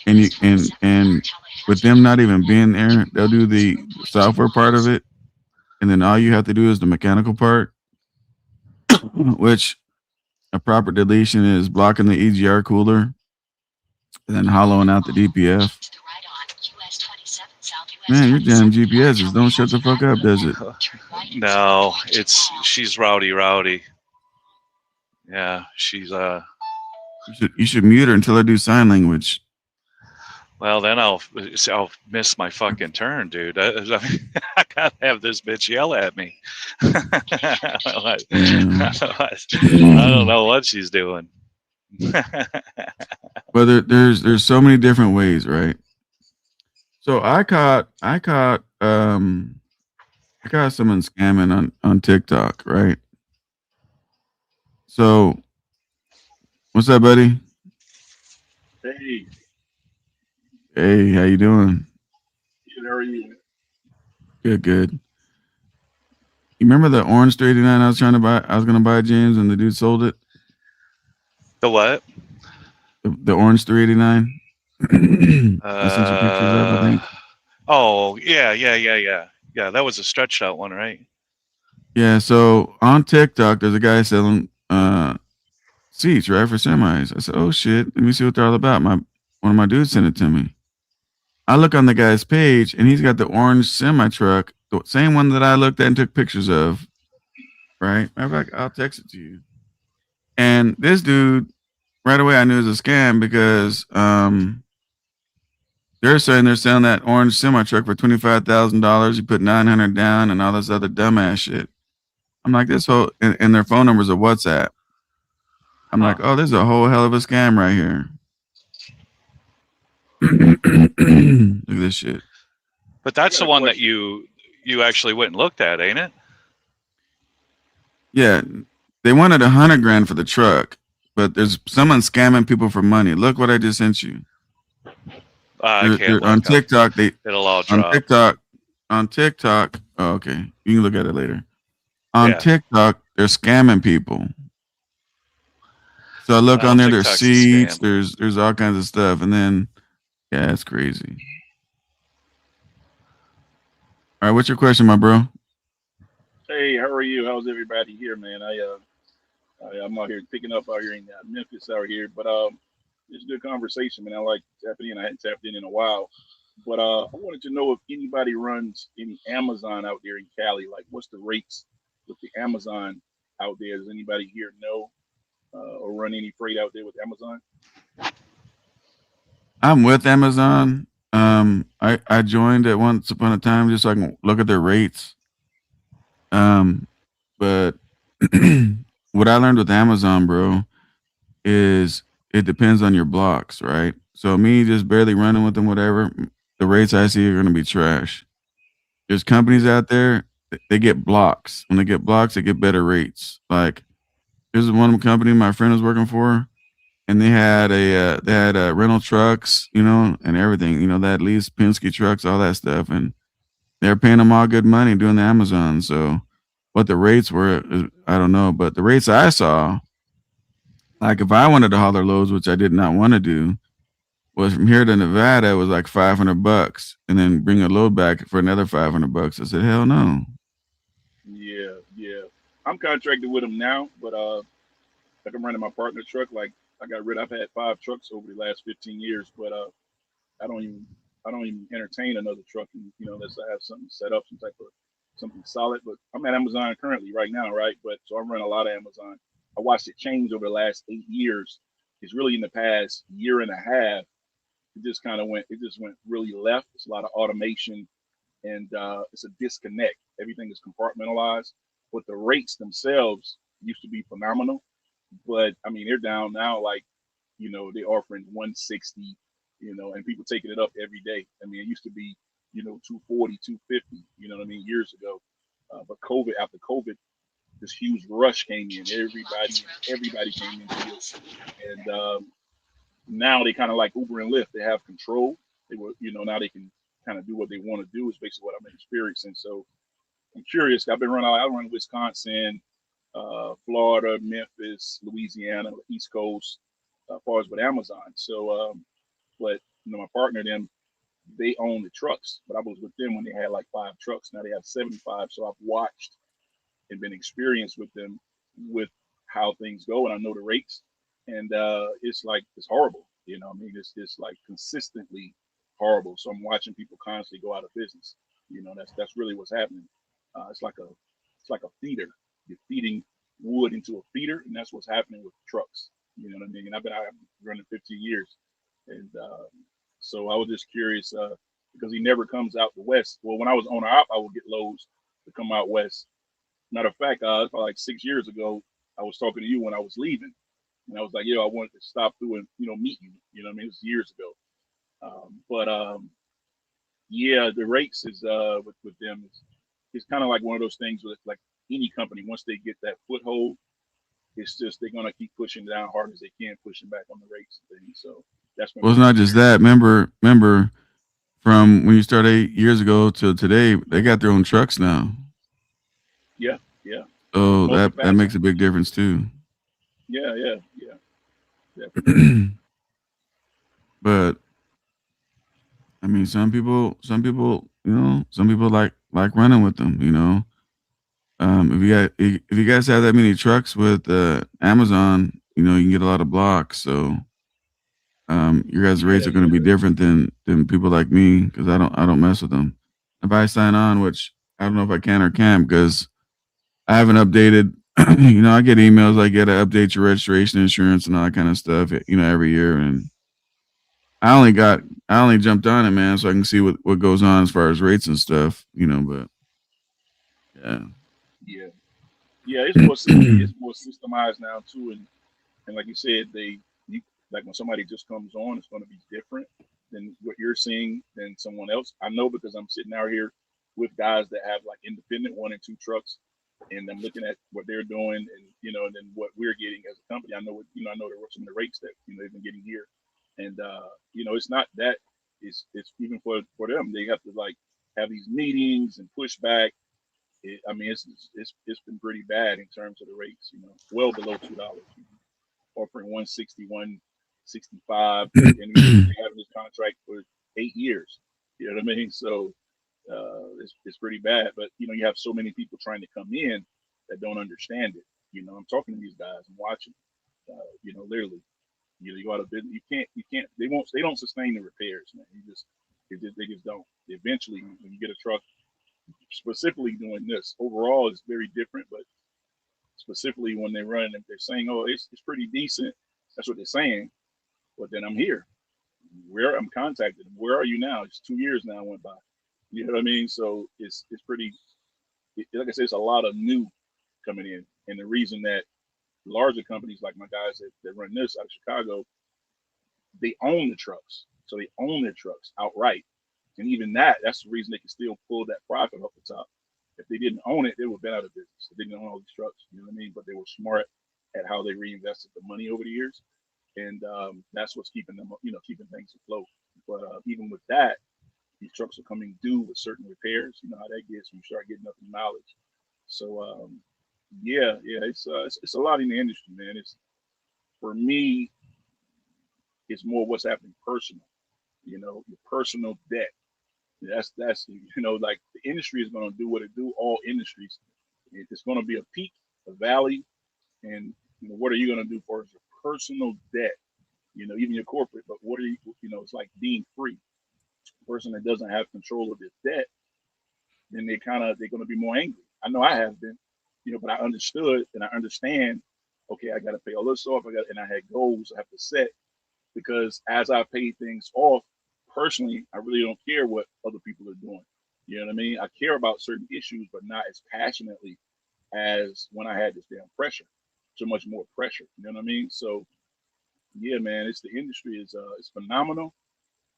and with them not even being there, they'll do the software part of it, and then all you have to do is the mechanical part. which a proper deletion is blocking the EGR cooler and then hollowing out the DPF. Man, your damn GPS is don't shut the fuck up, does it?
No, she's rowdy. Yeah, she's
You should mute her until I do sign language.
well, then I'll miss my fucking turn, dude. I gotta have this bitch yell at me. I don't know what she's doing.
But there's so many different ways, right? So I caught someone scamming on TikTok, right? So what's up, buddy?
Hey,
Hey, how you doing?
how are you?
Good. You remember the orange 389 I was gonna buy, James, and the dude sold it?
The what?
The orange 389. I sent you pictures of, I think.
Oh, yeah. Yeah, that was a stretched out one, right?
Yeah, so on TikTok, there's a guy selling seats, right, for semis. I said, oh shit, let me see what they're all about. One of my dudes sent it to me. I look on the guy's page, and he's got the orange semi truck, the same one that I looked at and took pictures of. Right? Matter of fact, I'll text it to you. And this dude, right away, I knew it was a scam because they're saying they're selling that orange semi truck for $25,000. You put $900 down and all this other dumbass shit. I'm like, this whole and their phone numbers are WhatsApp. I'm like, oh, there's a whole hell of a scam right here. Look at this shit.
But that's the one that you actually went and looked at, ain't it?
Yeah, they wanted $100,000 for the truck, but there's someone scamming people for money. Look what I just sent you. On TikTok,
it'll all drop.
On TikTok. Oh, okay, you can look at it later. On TikTok, they're scamming people. So I look on there. There's seats. There's all kinds of stuff, and then yeah, it's crazy. All right, what's your question, my bro?
Hey, how are you? How's everybody here, man? I'm out here picking up out here in Memphis out here, but it's a good conversation, man. I like tapping in. I hadn't tapped in a while, but I wanted to know if anybody runs any Amazon out there in Cali. Like, what's the rates with the Amazon out there? Does anybody here know or run any freight out there with Amazon?
I'm with Amazon. I joined at once upon a time just so I can look at their rates. But what I learned with Amazon, bro, is it depends on your blocks, right? So me just barely running with them, whatever, the rates I see are going to be trash. There's companies out there, they get blocks. When they get blocks, they get better rates. Like there's one company my friend was working for, and they had rental trucks, and everything, that lease Penske trucks, all that stuff, and they're paying them all good money doing the Amazon. So what the rates were, I don't know, but the rates I saw, like if I wanted to haul their loads, which I did not want to do, was from here to Nevada, it was like $500, and then bring a load back for another $500. I said, hell no.
Yeah. I'm contracted with them now, but like I'm running my partner truck. Like I've had 5 trucks over the last 15 years, but I don't even entertain another truck, unless I have something set up, some type of something solid. But I'm at Amazon currently right now, right? But so I'm running a lot of Amazon. I watched it change over the last 8 years. It's really in the past year and a half. It just went really left. It's a lot of automation, and it's a disconnect. Everything is compartmentalized, but the rates themselves used to be phenomenal. But I mean, they're down now. Like, they're offering 160. And people taking it up every day. I mean, it used to be, 240, 250, years ago. But after COVID, this huge rush came in. Everybody came into it. And now they kind of like Uber and Lyft. They have control. Now they can kind of do what they want to do is basically what I'm experiencing. So I'm curious. I run Wisconsin, Florida, Memphis, Louisiana, East Coast, as far as with Amazon. So, but my partner, they own the trucks, but I was with them when they had like 5 trucks. Now they have 75. So I've watched and been experienced with them with how things go, and I know the rates, and it's like it's horrible. You know, I mean, it's like consistently horrible. So I'm watching people constantly go out of business. You know, that's really what's happening. It's like a feeder. You're feeding wood into a feeder, and that's what's happening with trucks. You know what I mean? And I've been out running 15 years, and so I was just curious because he never comes out the west. Well, when I was owner op, I would get loads to come out west. Matter of fact, probably like 6 years ago, I was talking to you when I was leaving, and I was like, "Yo, I wanted to stop through and meet you." You know what I mean? It was years ago. But yeah, the rates is with them is it's kind of like one of those things with like any company. Once they get that foothold, it's just they're gonna keep pushing down hard as they can, pushing back on the rates and things. So that's when
Well, it's not just that. Remember, from when you started 8 years ago till today, they got their own trucks now.
yeah, yeah,
So
mostly
that
fast
makes a
ones.
big difference too.
Yeah, yeah, yeah, definitely.
But I mean, some people like running with them. If you guys have that many trucks with Amazon, you can get a lot of blocks. So your guys'
Yeah,
rates are going to be different than people like me because I don't mess with them. If I sign on, which I don't know if I can or can't because I haven't updated. I get emails. I get to update your registration, insurance, and all that kind of stuff. Every year, and I only jumped on it, man, so I can see what goes on as far as rates and stuff. But yeah.
yeah, yeah. It's more systemized now too, and like you said, like when somebody just comes on, it's going to be different than what you're seeing than someone else. I know because I'm sitting out here with guys that have like independent 1 and 2 trucks, and I'm looking at what they're doing, and then what we're getting as a company. I know there were some of the rates that they've been getting here, and it's not that. It's even for them, they have to like have these meetings and push back. I mean, it's been pretty bad in terms of the rates. Well below $2. Offering 160, 165, and they're having this contract for 8 years. You know what I mean? So it's pretty bad. But you have so many people trying to come in that don't understand it. I'm talking to these guys and watching. Literally, you go out of business. You can't. They don't sustain the repairs, man. They just don't. Eventually, when you get a truck, specifically doing this, overall it's very different, but specifically when they run, if they're saying, "Oh, it's pretty decent," that's what they're saying. But then I'm here. I'm contacted them. Where are you now? It's 2 years now went by. You know what I mean? So it's pretty. Like I said, it's a lot of new coming in, and the reason that larger companies like my guys that run this out of Chicago, they own the trucks, so they own their trucks outright, and even that's the reason they can still pull that profit off the top. If they didn't own it, they would have been out of business. They didn't own all these trucks, you know what I mean? But they were smart at how they reinvested the money over the years, and that's what's keeping them, keeping things afloat. But even with that, these trucks are coming due with certain repairs. You know how that gets when you start getting up in mileage. So yeah, it's a lot in the industry, man. It's for me, it's more what's happening personal. Your personal debt. That's like the industry is going to do what it do. All industries, it's going to be a peak, a valley, and what are you going to do for your personal debt? Even your corporate, but what are you? It's like being free. A person that doesn't have control of their debt, then they're going to be more angry. I know I have been, but I understood and I understand. Okay, I got to pay all this off. And I had goals I have to set because as I pay things off, personally, I really don't care what other people are doing. You know what I mean? I care about certain issues, but not as passionately as when I had this damn pressure. So much more pressure. You know what I mean? So yeah, man, it's the industry is it's phenomenal,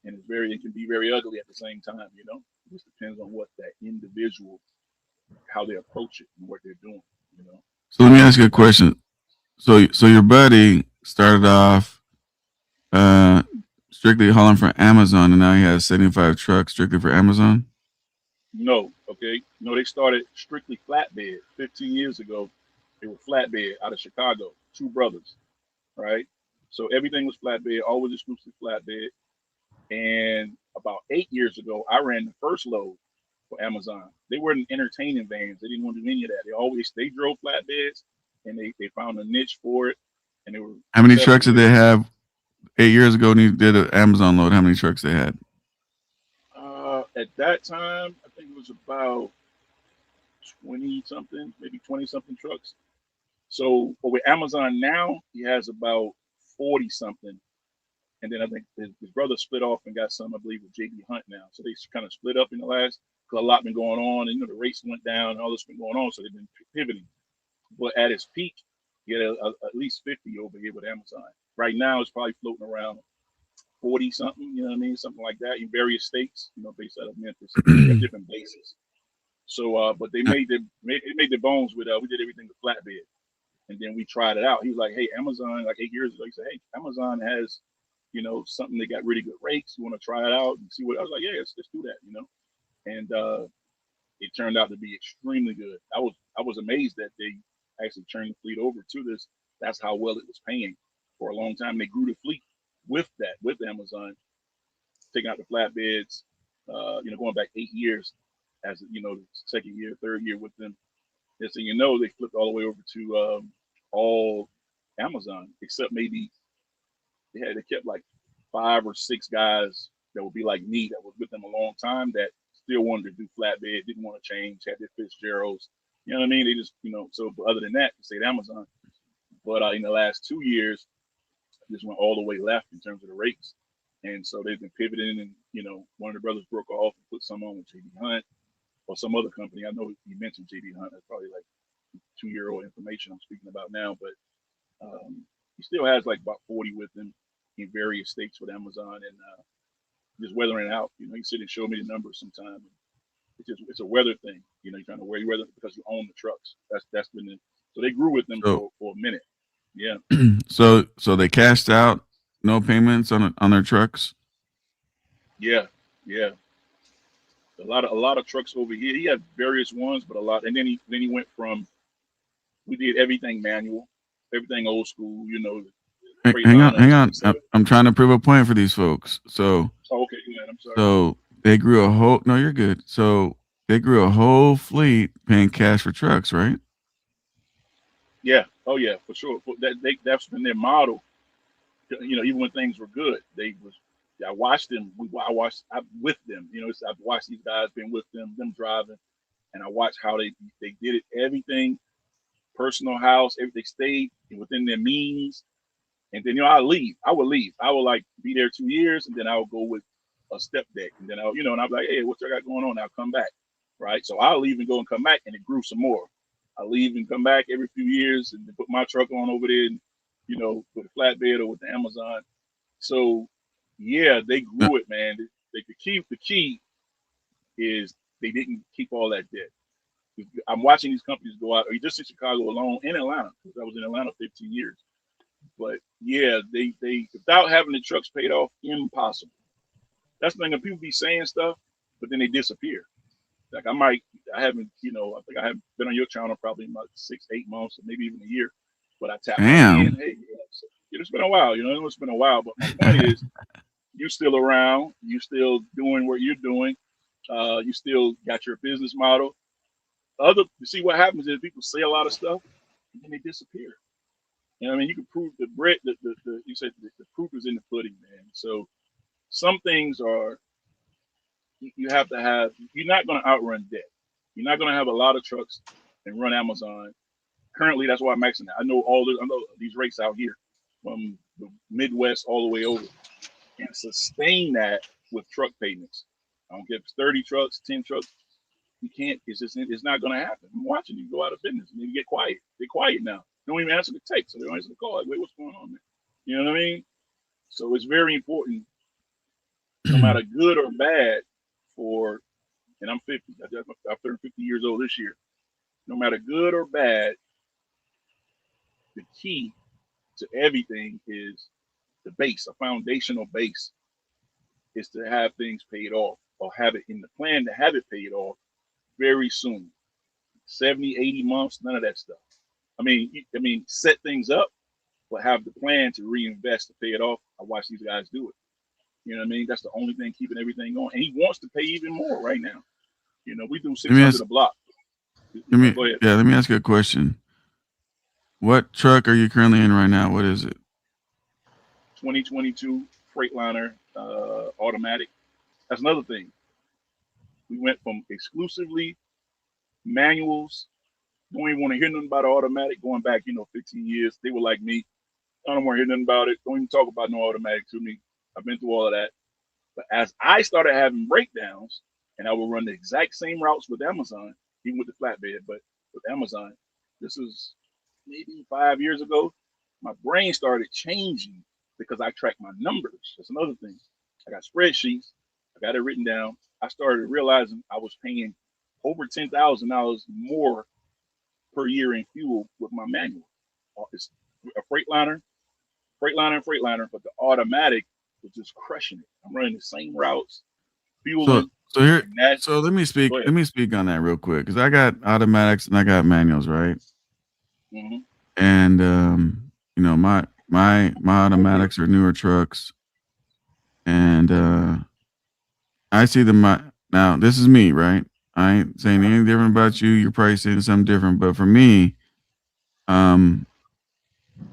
and it can be very ugly at the same time. It just depends on what that individual, how they approach it and what they're doing.
So let me ask you a question. So your buddy started off uh strictly hauling for Amazon, and now he has 75 trucks strictly for Amazon.
No, okay, no, they started strictly flatbed 15 years ago. They were flatbed out of Chicago, two brothers, right? So everything was flatbed, always exclusive flatbed. And about 8 years ago, I ran the first load for Amazon. They weren't entertaining vans. They didn't want to do any of that. They drove flatbeds, and they found a niche for it, and they were.
How many trucks did
successful.
they have 8 years ago when you did an Amazon load? How many trucks they had?
At that time, I think it was about 20 something, maybe 20 something trucks. So, but with Amazon now, he has about 40 something. And then I think his brother split off and got some, I believe, with JB Hunt now. So they kind of split up in the last, because a lot been going on, and the rates went down, and all this been going on, so they've been pivoting. But at its peak, he had at least 50 over here with Amazon. Right now, it's probably floating around 40 something, you know what I mean, something like that in various states, based out of Memphis. They have different bases. So, but they made the bones with we did everything with flatbed, and then we tried it out. He was like, "Hey, Amazon," like 8 years ago, he said, "Hey, Amazon has, something they got really good rates. You want to try it out and see what?" I was like, "Yeah, let's do that," And it turned out to be extremely good. I was amazed that they actually turned the fleet over to this. That's how well it was paying for a long time. They grew the fleet with Amazon, taking out the flatbeds, going back 8 years as, the second year, third year with them. And so, they flipped all the way over to all Amazon, except maybe they kept like 5 or 6 guys that would be like me that was with them a long time that still wanted to do flatbed, didn't want to change, had their Fitzgeralds. You know what I mean? They just, so but other than that, they stayed Amazon. But in the last 2 years, just went all the way left in terms of the rates. And so they've been pivoting, and, one of the brothers broke off and put some on with JB Hunt or some other company. I know you mentioned JB Hunt. That's probably like 2-year-old information I'm speaking about now, but he still has like about 40 with him in various states with Amazon, and just weathering it out. He sit and show me the numbers sometime. It's a weather thing. You're trying to weather because you own the trucks. That's been it. So they grew with them for a minute. Yeah.
So they cashed out, no payments on their trucks.
Yeah. A lot of trucks over here. He had various ones, but a lot. And then he went from. We did everything manual, everything old school.
Hang on. I'm trying to prove a point for these folks. So.
Oh, okay, go ahead. I'm sorry.
So they grew a whole. No, you're good. So they grew a whole fleet paying cash for trucks, right?
Yeah. Oh, yeah, for sure. That's been their model. Even when things were good, I watched them. I with them. I've watched these guys, been with them driving, and I watched how they did it. Everything, personal house, everything stayed within their means. And then I would leave. I would like be there 2 years, and then I would go with a step deck, and then and I'm like, "Hey, what you got going on?" I'll come back, right? So I'll leave and go and come back, and it grew some more. I leave and come back every few years, and then put my truck on over there, and with a flatbed or with the Amazon. So yeah, they grew it, man. The key is they didn't keep all that debt. I'm watching these companies go out, or just in Chicago alone, in Atlanta, because I was in Atlanta 15 years. But yeah, they without having the trucks paid off, impossible. That's the thing. People be saying stuff, but then they disappear. Like I haven't, I think I haven't been on your channel probably in about 6-8 months, or maybe even a year. But I tap in. Hey, it's been a while. It's been a while. But my point is, you still around. You still doing what you're doing. You still got your business model. See what happens is people say a lot of stuff, and then they disappear. I mean, you can prove the bread. You said the proof is in the pudding, man. So some things are you have to have. You're not going to outrun debt. You're not going to have a lot of trucks and run Amazon. Currently, that's why I'm maxing out. I know these rates out here from the Midwest all the way over, and sustain that with truck payments. I don't care if it's 30 trucks, 10 trucks. You can't. It's not going to happen. I'm watching you go out of business. Maybe get quiet. They're quiet now. They don't even answer the text, so they don't answer the call. Like, wait, what's going on there? You know what I mean? So it's very important, no matter good or bad, and I'm 50. I've turned 50 years old this year. No matter good or bad, the key to everything is the base, a foundational base, is to have things paid off, or have it in the plan to have it paid off very soon. 70, 80 months, none of that stuff. I mean, set things up, but have the plan to reinvest to pay it off. I watch these guys do it. You know what I mean? That's the only thing keeping everything going. And he wants to pay even more right now. We do 600 a block.
Let me ask you a question. What truck are you currently in right now? What is it?
2022 Freightliner automatic. That's another thing. We went from exclusively manuals. Don't even want to hear nothing about automatic. Going back, 15 years, they were like me. I don't want to hear nothing about it. Don't even talk about no automatic to me. I've been through all of that. But as I started having breakdowns, and I would run the exact same routes with Amazon, even with the flatbed, but with Amazon, this is maybe 5 years ago, my brain started changing because I track my numbers. That's another thing. I got spreadsheets. I got it written down. I started realizing I was paying over $10,000 more per year in fuel with my manual. It's a Freightliner, but the automatic was just crushing it. I'm running the same routes,
So
fueling,
so here
and that.
so let me speak
Go ahead.
let me speak on that real quick because I got automatics and I got manuals, right?
hmm
And my automatics are newer trucks, and I see now. This is me, right? I ain't saying anything different about you. You're probably saying something different, but for me, um,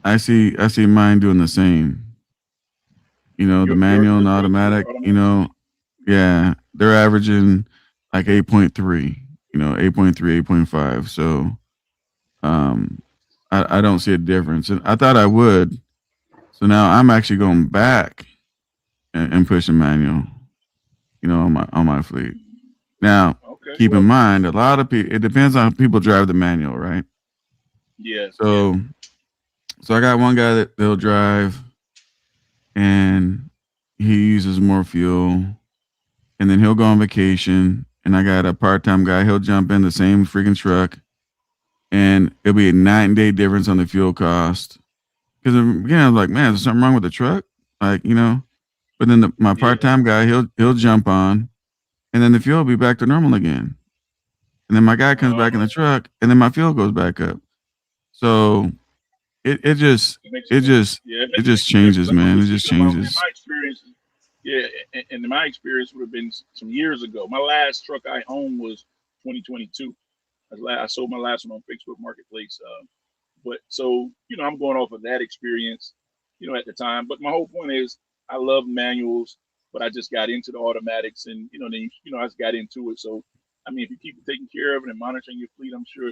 I see mine doing the same. The manual and the
Your trucks are
automatic.
automatic.
Yeah, they're averaging like 8.3. 8.3, 8.5. So um, I don't see a difference, and I thought I would. So now I'm actually going back and pushing manual. On my fleet. Now,
Okay.
keep in
Well,
mind, a lot of people. It depends on how people drive the manual, right?
yeah, yeah.
So I got one guy that'll drive, and he uses more fuel, and then he'll go on vacation. And I got a part-time guy. He'll jump in the same freaking truck, and it'll be a night and day difference on the fuel cost. Because again, I was like, man, is there something wrong with the truck? Like. But then my
Yeah.
part-time guy, he'll jump on, and then the fuel will be back to normal again. And then my guy comes back in
Uh-huh.
the truck, and then my fuel goes back up. So it just
It makes a
it
difference.
just
Yeah,
it
it
just
makes a difference.
changes,
I'm
man. It
just
just
speaking about in
changes.
my experience. Yeah, and my experience would have been some years ago. My last truck I owned was 2022. I sold my last one on Facebook Marketplace. But so, I'm going off of that experience, at the time. But my whole point is I love manuals, but I just got into the automatics and, then, I just got into it. So, I mean, if you keep taking care of it and monitoring your fleet, I'm sure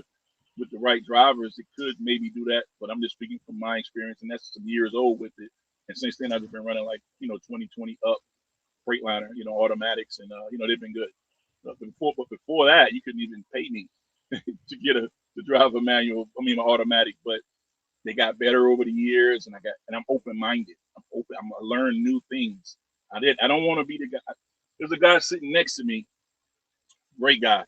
with the right drivers, it could maybe do that. But I'm just speaking from my experience, and that's some years old with it. And since then, I've just been running like, 2020 up Freightliner, automatics, and, they've been good. But before that, you couldn't even pay me to get to drive a manual. I mean, an automatic, but they got better over the years, and I'm open minded. I'm open. I'm gonna learn new things. I don't want to be the guy. There's a guy sitting next to me, great guy.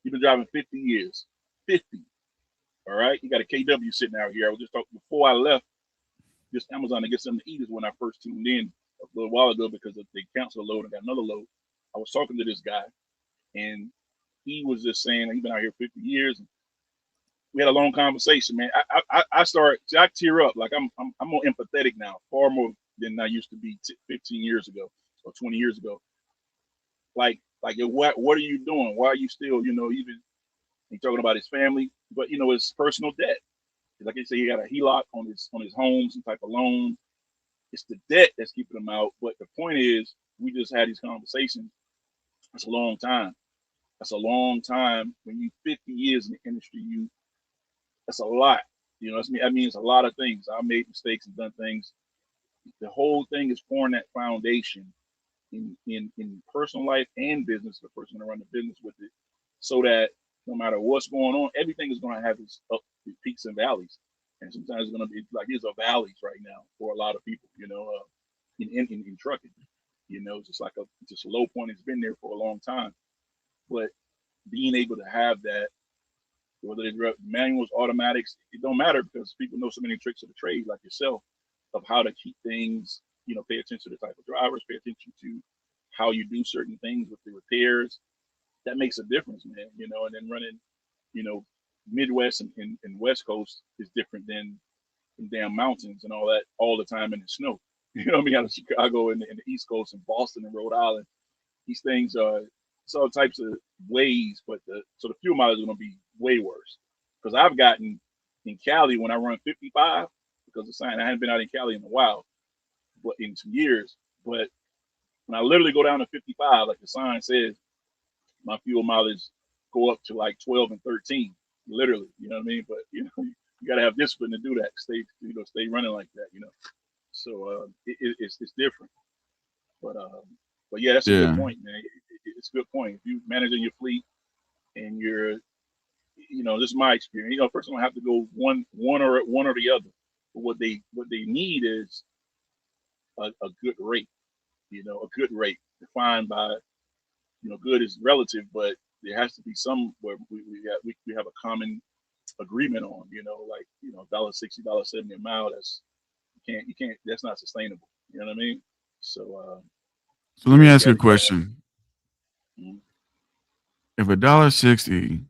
He's been driving 50 years. 50. All right. He got a KW sitting out here. I was just talking before I left this Amazon to get something to eat is when I first tuned in a little while ago because they canceled a load and got another load. I was talking to this guy, and he was just saying he's been out here 50 years. We had a long conversation, man. I tear up. Like I'm more empathetic now, far more than I used to be 15 years ago or 20 years ago. Like what are you doing? Why are you still, even he talking about his family, but his personal debt. Like I say, he got a HELOC on his home, some type of loan. It's the debt that's keeping him out. But the point is, we just had these conversations. That's a long time. That's a long time. When you 50 years in the industry, that's a lot. That means a lot of things. I made mistakes and done things. The whole thing is pouring that foundation in personal life and business. The person to run the business with it, so that no matter what's going on, everything is going to have its peaks and valleys. And sometimes it's going to be like there's a valleys right now for a lot of people. In trucking, just like just a low point. It's been there for a long time, but being able to have that, whether they're manuals, automatics, it don't matter because people know so many tricks of the trade, like yourself, of how to keep things, pay attention to the type of drivers, pay attention to how you do certain things with the repairs. That makes a difference, man, and then running, you know, Midwest and West Coast is different than damn mountains and all that all the time in the snow. You know what I mean? Out of Chicago and the East Coast and Boston and Rhode Island, these things are it's all types of ways, but the fuel mileage is going to be way worse because I've gotten in Cali when I run 55 because the sign I hadn't been out in Cali in a while, but in some years. But when I literally go down to 55, like the sign says, my fuel mileage go up to like 12 and 13, literally. You know what I mean? But you got to have discipline to do that. Stay running like that. So it's different. But yeah, that's a good
Yeah.
point, man. It's a good point. If you managing your fleet and you're, this is my experience. A person don't have to go one or the other. But what they need is a good rate. A good rate defined by, good is relative, but there has to be some where we have a common agreement on. Like $1.60, $1.70 a mile. You can't. That's not sustainable. You know what I mean? So
So let
yeah,
me
you
ask you a
got to.
question. If $1.60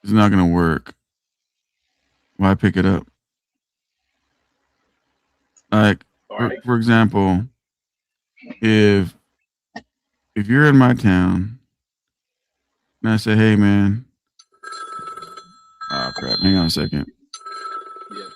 is not going to work, why pick it up? Like,
All right.
for example, if you're in my town and I say, hey, man, oh, crap, hang on a second.
Yeah.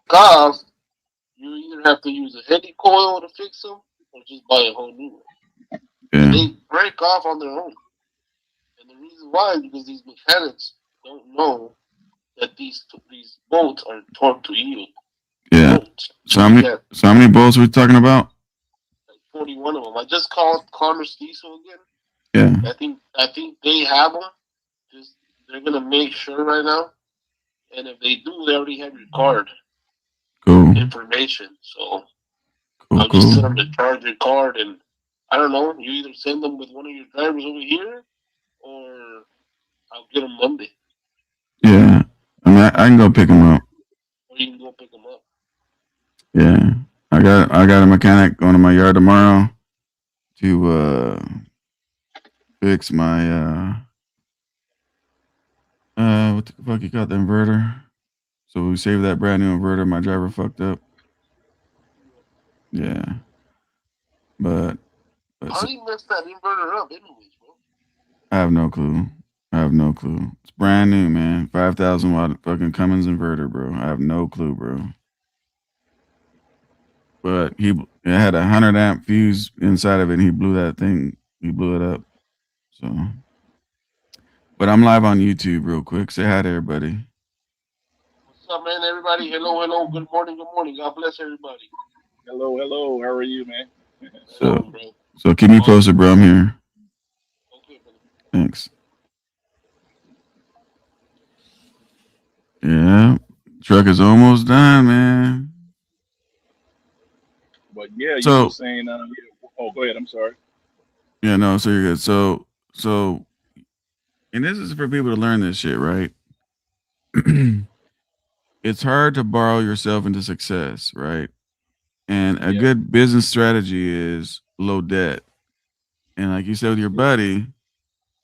Cars, you either have to use a heavy coil to fix them or just buy a whole new one.
Yeah.
They break off on their own. And the reason why is because these mechanics don't know that these bolts are torqued to yield.
Yeah. So how many bolts are we talking about?
Like 41 of them. I just called Commerce Diesel again.
Yeah.
I think they have them. Just they're gonna make sure right now. And if they do, they already have your card information. So I'll just send them to charge your card, and I don't know. You either send them with one of your drivers over here, or I'll get them Monday.
Yeah, I mean, I can go pick them up.
Or you can go pick them up.
Yeah, I got a mechanic going to my yard tomorrow to fix my what the fuck you got, the inverter. So we saved that brand new inverter my driver fucked up. Yeah, but
how do you mess that inverter up, anyways, bro?
I have no clue. It's brand new, man. 5,000 watt fucking Cummins inverter, bro. I have no clue, bro. But it had a 100 amp fuse inside of it, and he blew that thing. He blew it up. So, but I'm live on YouTube real quick. Say hi to everybody.
What's up, man? Everybody, hello. Good morning. God bless everybody.
Hello. How are you, man?
So keep me posted, bro. I'm here.
Okay, brother.
Thanks. Yeah, truck is almost done, man.
But yeah, you were saying, oh, go ahead. I'm sorry.
Yeah, no, so you're good. So, and this is for people to learn this shit, right? It's hard to borrow yourself into success, right? And a good business strategy is low debt. And like you said with your buddy,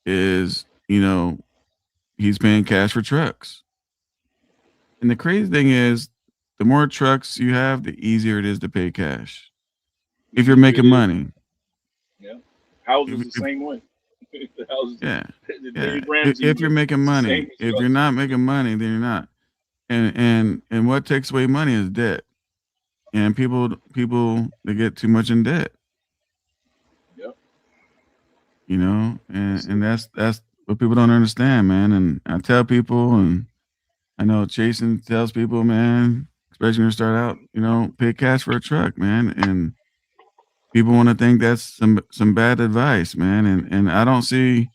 is, he's paying cash for trucks. And the crazy thing is, the more trucks you have, the easier it is to pay cash. If you're making money.
Yeah. Houses the same way. The houses,
yeah. If you're making money. If you're not making money, then you're not. And what takes away money is debt. And people they get too much in debt. you know, and that's what people don't understand, man. And I tell people, and I know Jason tells people, man, especially when you start out, you know, pay cash for a truck, man. And people want to think that's some bad advice, man. And I don't see,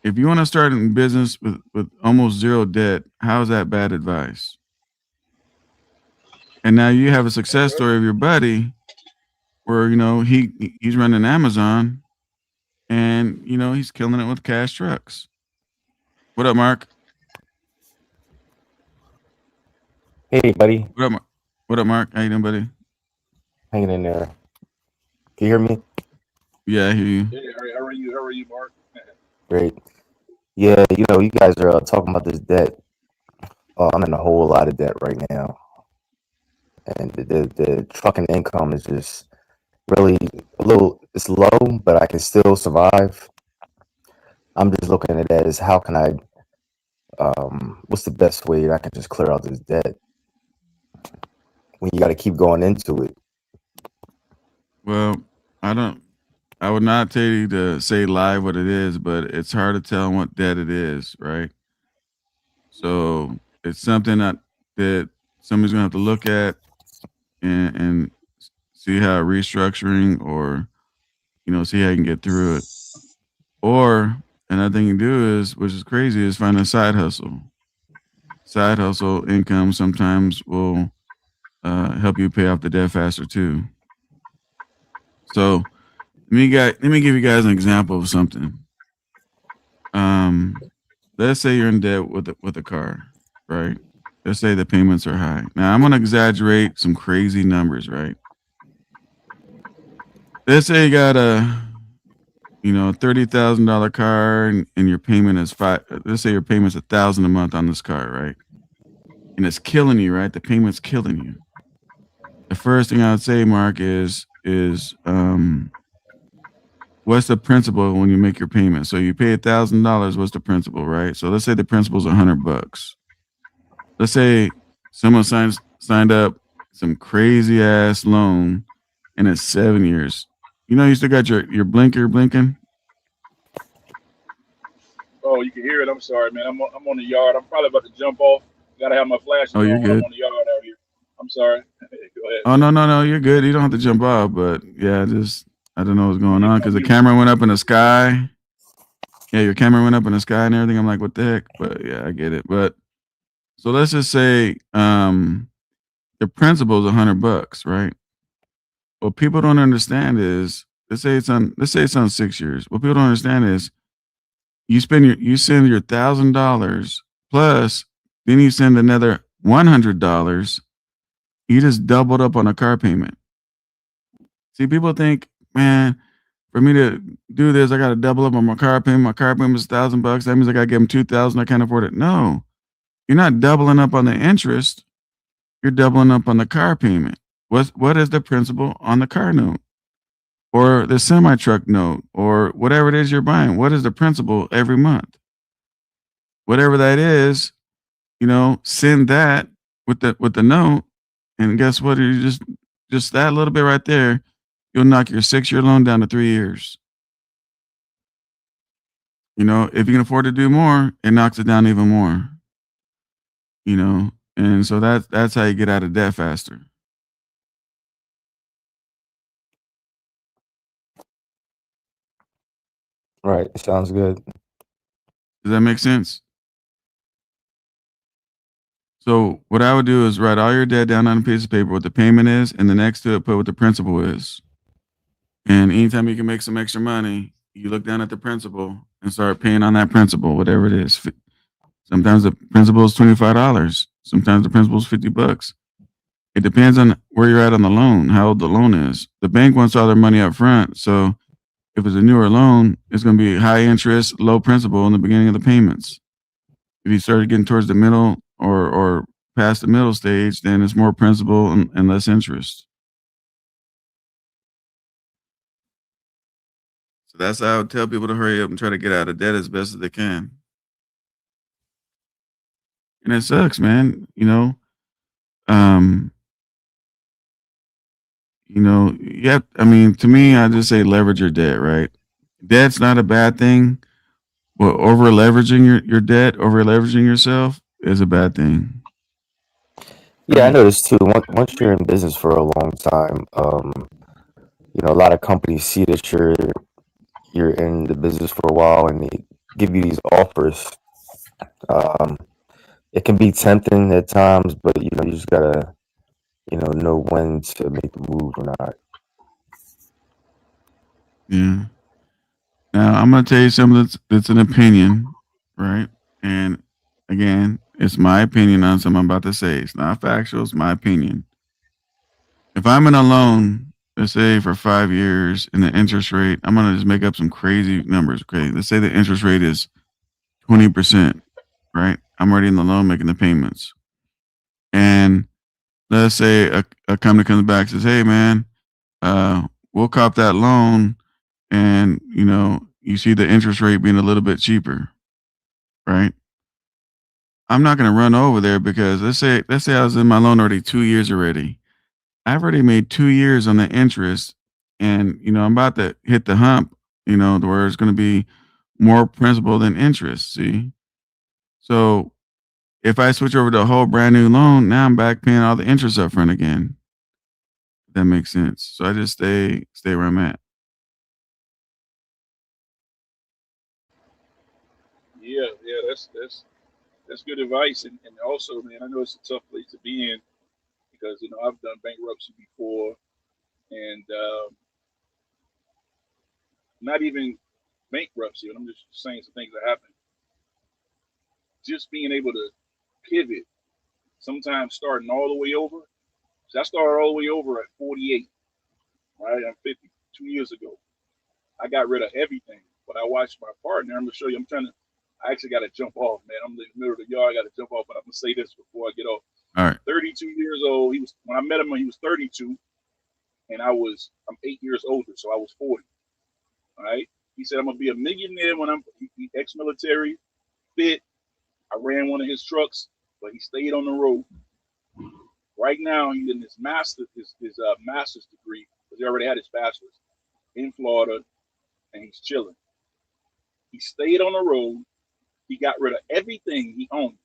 if you want to start in business with almost zero debt, how is that bad advice? And now you have a success story of your buddy where, you know, he's running Amazon and, you know, he's killing it with cash trucks. What up, Mark?
Hey, buddy.
What up, What up, Mark? How you doing, buddy?
Hanging in there. Can you hear me?
Yeah, I hear you.
Yeah, how are you? How are you, Mark?
Great. Yeah, you know, you guys are talking about this debt. I'm in a whole lot of debt right now. And the trucking income is just really it's low, but I can still survive. I'm just looking at that as how can I, what's the best way I can just clear out this debt when you got to keep going into it?
Well, I would not tell you to say live what it is, but it's hard to tell what debt it is, right? So it's something that somebody's gonna have to look at and see how restructuring, or, you know, see how you can get through it. Or another thing you can do is, which is crazy, is find a side hustle. Side hustle income sometimes will help you pay off the debt faster too. So let me give you guys an example of something. Let's say you're in debt with a car, right? Let's say the payments are high. Now I'm gonna exaggerate some crazy numbers, right? Let's say you got a, you know, $30,000 car and your payment is let's say your payment's $1,000 a month on this car, right? And it's killing you, right? The payment's killing you. The first thing I would say, Mark, is what's the principal when you make your payment? So you pay $1,000. What's the principal, right? So let's say the principal's $100. Let's say someone signed up some crazy ass loan, and it's 7 years. You know, you still got your blinker blinking.
Oh, you can hear it. I'm sorry, man. I'm on the yard. I'm probably about to jump off. Gotta have my flash
Oh, you're
on.
good.
I'm on the yard out here. I'm sorry. Go ahead.
Oh, no, you're good. You don't have to jump off, but yeah, I don't know what's going on because the camera went up in the sky. Yeah, your camera went up in the sky and everything. I'm like, what the heck? But yeah, I get it. But so let's just say the principal is $100, right? What people don't understand is, let's say it's on 6 years. What people don't understand is you send your $1,000 plus, then you send another $100. You just doubled up on a car payment. See, people think, man, for me to do this, I got to double up on my car payment. My car payment is $1,000. That means I got to give them $2,000. I can't afford it. No, you're not doubling up on the interest. You're doubling up on the car payment. What is the principal on the car note, or the semi truck note, or whatever it is you're buying? What is the principal every month? Whatever that is, you know, send that with the note, and guess what? You just that little bit right there, you'll knock your 6-year loan down to 3 years. You know, if you can afford to do more, it knocks it down even more. You know, and so that's how you get out of debt faster.
Right. Sounds good.
Does that make sense? So what I would do is write all your debt down on a piece of paper, what the payment is, and the next to it, put what the principal is. And anytime you can make some extra money, you look down at the principal and start paying on that principal, whatever it is. Sometimes the principal is $25. Sometimes the principal is $50. It depends on where you're at on the loan, how old the loan is. The bank wants all their money up front. So if it's a newer loan, it's going to be high interest, low principal in the beginning of the payments. If you started getting towards the middle or past the middle stage, then it's more principal and less interest. So that's how I would tell people to hurry up and try to get out of debt as best as they can. And it sucks, man. You know, I mean, to me, I just say leverage your debt, right? Debt's not a bad thing. Well, over leveraging your debt, over leveraging yourself is a bad thing.
Yeah, I noticed too. Once you're in business for a long time, you know, a lot of companies see that you're in the business for a while, and they give you these offers. Um, it can be tempting at times, but you know, you just gotta, you know when to make the move or not.
Yeah. Now I'm gonna tell you something that's an opinion, right? And again, it's my opinion on something I'm about to say. It's not factual. It's my opinion. If I'm in a loan, let's say for 5 years, and the interest rate, I'm gonna just make up some crazy numbers. Okay, let's say the interest rate is 20%, right? I'm already in the loan making the payments, and let's say a company comes back and says, "Hey, man, we'll cop that loan, and you see the interest rate being a little bit cheaper, right?" I'm not going to run over there because let's say I was in my loan already 2 years already. I've already made 2 years on the interest, and I'm about to hit the hump. Where it's going to be more principal than interest. See, so if I switch over to a whole brand new loan, now I'm back paying all the interest up front again. If that makes sense. So I just stay where I'm at.
Yeah, yeah, that's good advice. And also, man, I know it's a tough place to be in because I've done bankruptcy before, and not even bankruptcy. But I'm just saying some things that happen. Just being able to pivot, sometimes starting all the way over. So I started all the way over at 48. Right, I'm 50. 2 years ago, I got rid of everything, but I watched my partner. I'm gonna show you. I actually got to jump off, man. I'm in the middle of the yard. I got to jump off, but I'm gonna say this before I get off.
All right.
32 years old. He was when I met him when he was 32, and I'm 8 years older, so I was 40. All right. He said I'm gonna be a millionaire when he ex-military, fit. I ran one of his trucks, but he stayed on the road. Right now, he's in his master's degree because he already had his bachelor's in Florida, and he's chilling. He stayed on the road. He got rid of everything he owned.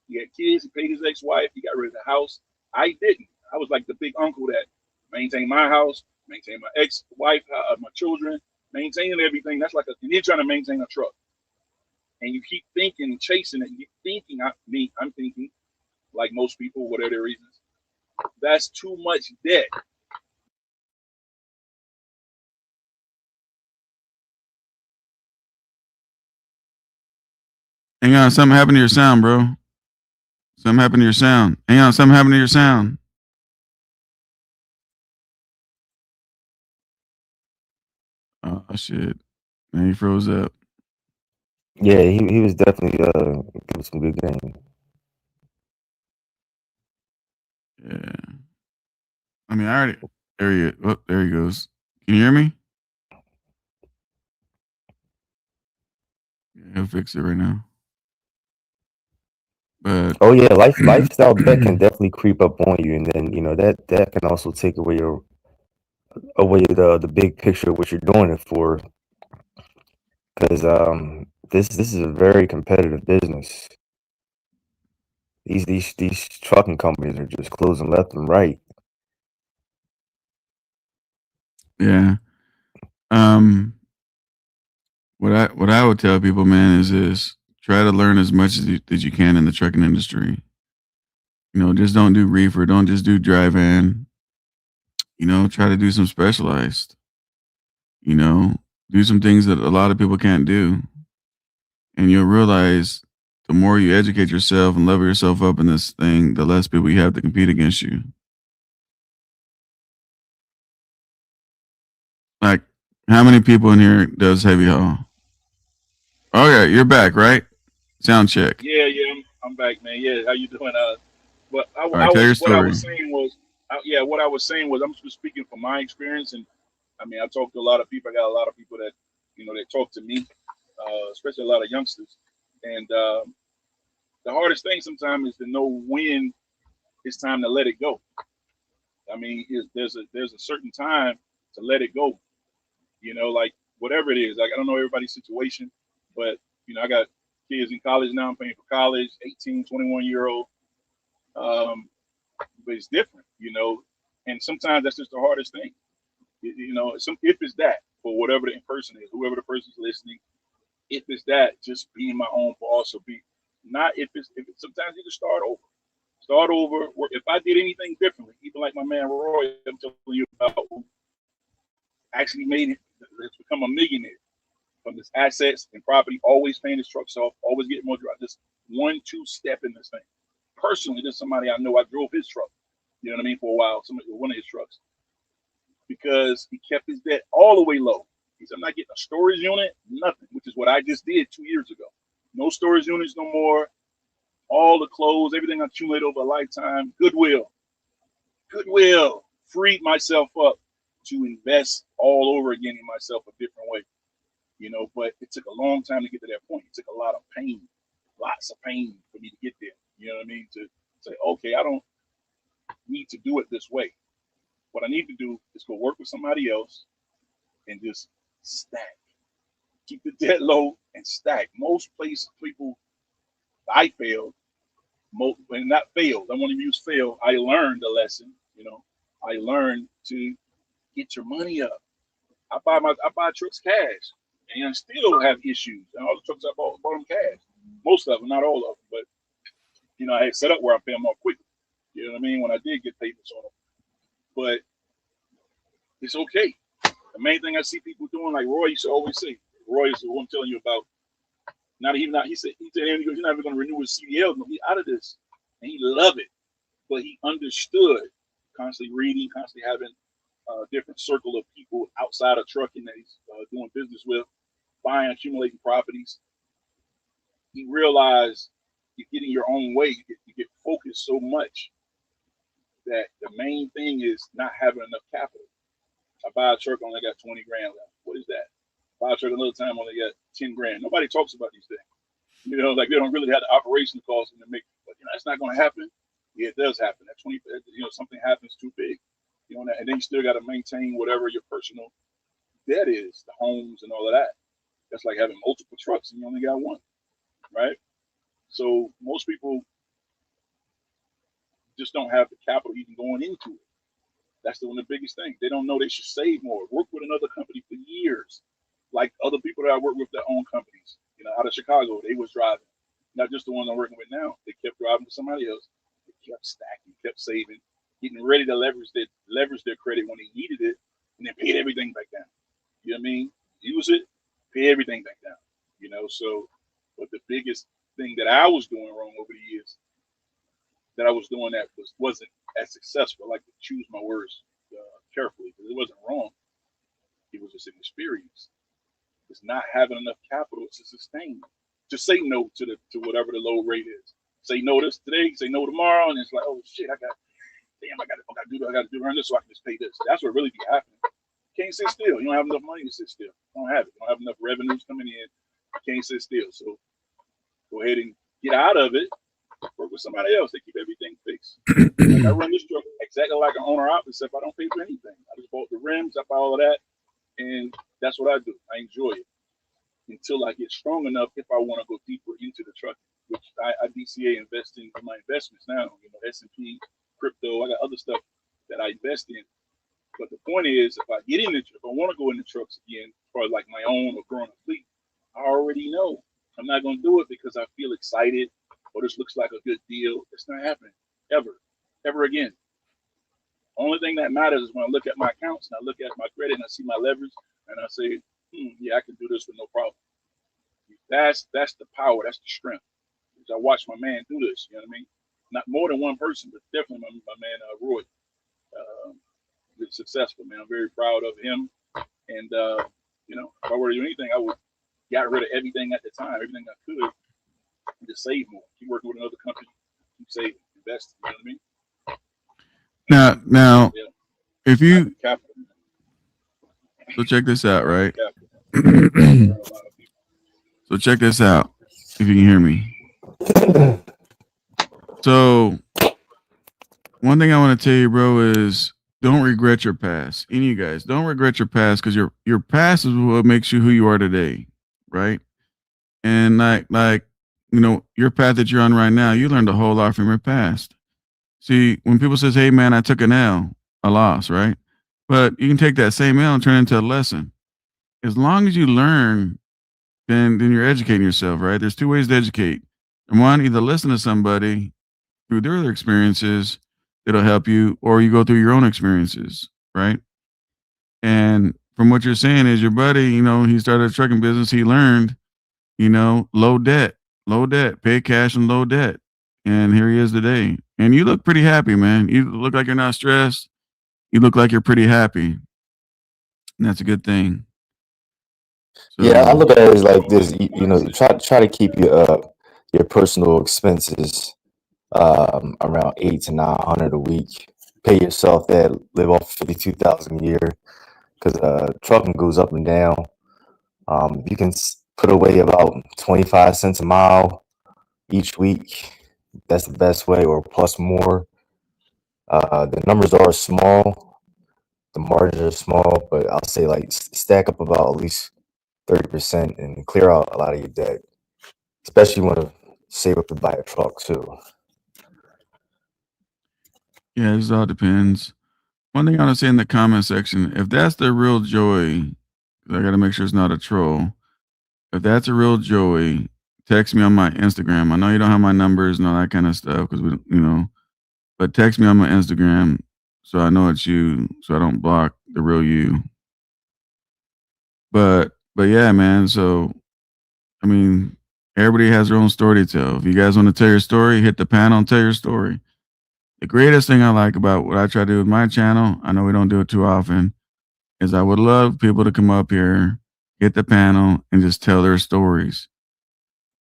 He had kids. He paid his ex-wife. He got rid of the house. I didn't. I was like the big uncle that maintained my house, maintained my ex-wife, my children, maintaining everything. That's and you're trying to maintain a truck, and you keep thinking, chasing it. You keep thinking. I'm thinking, like most people, whatever their reasons. That's too much debt.
Hang on, something happened to your sound, bro. Something happened to your sound. Hang on, something happened to your sound. Oh shit, man, he froze up.
Yeah, he was definitely giving some good game.
Yeah, I mean, I already there he goes. Can you hear me? Yeah, he'll fix it right now. But
Oh yeah, lifestyle debt can definitely creep up on you, and then that can also take away the big picture of what you're doing it for, because this is a very competitive business. These trucking companies are just closing left and right.
yeah, what I would tell people, man, is this: try to learn as much as you can in the trucking industry. Just don't do reefer. Don't just do dry van. Try to do some specialized. Do some things that a lot of people can't do, and you'll realize the more you educate yourself and level yourself up in this thing, the less people you have to compete against you. Like, how many people in here does heavy haul? Oh yeah, you're back, right? Sound check.
Yeah, I'm back, man. Yeah, how you doing? But
All right, tell your
what I
story.
was saying was, what I was saying was, I'm just speaking from my experience, and I mean, I talked to a lot of people. I got a lot of people that that talk to me, especially a lot of youngsters. And the hardest thing sometimes is to know when it's time to let it go. I mean, there's a certain time to let it go. Like whatever it is. Like, I don't know everybody's situation, but I got kids in college now. I'm paying for college, 18, 21-year-old. But it's different, and sometimes that's just the hardest thing. If it's that, for whatever the person is, whoever the person's listening, if it's that, just being my own boss, or not if it's sometimes you can start over. If I did anything differently, even like my man Roy, I'm telling you about, who actually made it, has become a millionaire from his assets and property, always paying his trucks off, always getting more drive, just 1-2 step in this thing. Personally, there's somebody I know, I drove his truck, you know what I mean, for a while, one of his trucks, because he kept his debt all the way low. He said, I'm not getting a storage unit, nothing, which is what I just did 2 years ago. No storage units no more. All the clothes, everything I accumulated over a lifetime. Goodwill, freed myself up to invest all over again in myself a different way, but it took a long time to get to that point. It took a lot of pain, lots of pain for me to get there. You know what I mean? To say, okay, I don't need to do it this way. What I need to do is go work with somebody else and just stack. Keep the debt low and stack. Most places, people, I failed. And not failed. I want to use fail. I learned a lesson. I learned to get your money up. I buy trucks cash, and I still have issues. And all the trucks I bought them cash. Most of them, not all of them, but I had set up where I pay them more quickly. You know what I mean? When I did get payments on them, but it's okay. The main thing I see people doing, like Roy used to always say, Roy is the one I'm telling you about. He said he's not even going to renew his CDL. No, he's out of this, and he loved it. But he understood, constantly reading, constantly having a different circle of people outside of trucking that he's doing business with, buying, accumulating properties. He realized you get in your own way, you get focused so much that the main thing is not having enough capital. I buy a truck, only got 20 grand left. What is that? Buy a truck another time, only got 10 grand. Nobody talks about these things. Like they don't really have the operation costs to make, but that's not going to happen. Yeah, it does happen. At 20, something happens too big, and then you still got to maintain whatever your personal debt is, the homes and all of that. That's like having multiple trucks and you only got one, right? So most people just don't have the capital even going into it. That's one of the biggest things. They don't know they should save more. Work with another company for years. Like other people that I work with, their own companies, out of Chicago, they was driving. Not just the ones I'm working with now. They kept driving with somebody else. They kept stacking, kept saving, getting ready to leverage their credit when they needed it, and then paid everything back down. You know what I mean? Use it, pay everything back down. So, but the biggest thing that I was doing wrong over the years, that I was doing that wasn't as successful. I like to choose my words carefully, because it wasn't wrong. It was just an experience. It's not having enough capital to sustain. Just say no to whatever the low rate is. Say no this today, say no tomorrow, and it's like, oh shit, I got to do around this so I can just pay this. That's what really be happening. You can't sit still. You don't have enough money to sit still. You don't have it. You don't have enough revenues coming in. You can't sit still. So go ahead and get out of it. Work with somebody else. They keep everything fixed. Like I run this truck exactly like an owner op, except I don't pay for anything. I just bought the rims, I buy all of that, and that's what I do. I enjoy it until I get strong enough if I want to go deeper into the trucking, which I DCA invest in my investments now. S&P, crypto. I got other stuff that I invest in. But the point is, if I want to go into trucks again, as far as like my own or growing a fleet, I already know I'm not going to do it because I feel excited or this looks like a good deal. It's not happening ever again. Only thing that matters is when I look at my accounts and I look at my credit and I see my leverage and I say, yeah, I can do this with no problem. That's the power. That's the strength. Because I watch my man do this. You know what I mean? Not more than one person, but definitely my man Roy. Really successful, man. I'm very proud of him. And if I were to do anything, I would got rid of everything at the time, everything I could, and just save more. Keep working with another company, keep saving, investing. You know what I mean?
Now, if you so check this out, right? So check this out, if you can hear me. So one thing I want to tell you, bro, is don't regret your past. Any of you guys, don't regret your past, because your past is what makes you who you are today, right? And like your path that you're on right now, you learned a whole lot from your past. See, when people says, "Hey man, I took an L, a loss," right? But you can take that same L and turn it into a lesson. As long as you learn, then you're educating yourself, right? There's two ways to educate. And one, either listen to somebody through their experiences that'll help you, or you go through your own experiences, right? And from what you're saying is your buddy, he started a trucking business. He learned, low debt, pay cash and low debt. And here he is today. And you look pretty happy, man. You look like you're not stressed. You look like you're pretty happy. And that's a good thing.
Yeah, I look at it as like this. Try to keep your personal expenses around 800 to 900 a week. Pay yourself that. Live off 52,000 a year, because trucking goes up and down. You can put away about 25 cents a mile each week. That's the best way, or plus more. The numbers are small, the margins are small, but I'll say like stack up about at least 30% and clear out a lot of your debt, especially when to save up to buy a truck too.
Yeah, this all depends. One thing I want to say in the comment section, if that's the real Joey, I got to make sure it's not a troll. If that's a real Joey, text me on my Instagram. I know you don't have my numbers and all that kind of stuff, because but text me on my Instagram so I know it's you, so I don't block the real you. But yeah, man. So I mean, everybody has their own story to tell. If you guys want to tell your story, hit the panel and tell your story. The greatest thing I like about what I try to do with my channel, I know we don't do it too often, is I would love people to come up here, hit the panel, and just tell their stories.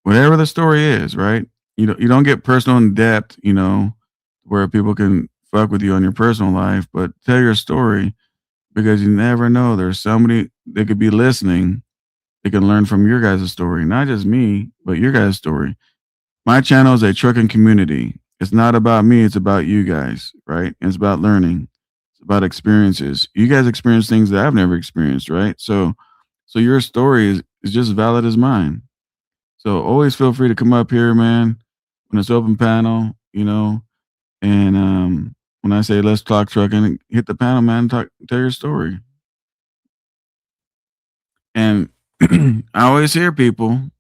Whatever the story is, right? You don't get personal in depth, where people can fuck with you on your personal life, but tell your story, because you never know. There's somebody that could be listening. They can learn from your guys' story, not just me, but your guys' story. My channel is a trucking community. It's not about me. It's about you guys, right? And it's about learning. It's about experiences. You guys experience things that I've never experienced, right? So your story is just as valid as mine. So always feel free to come up here, man, when it's open panel, and when I say let's talk trucking, hit the panel, man, tell your story. And I always hear people,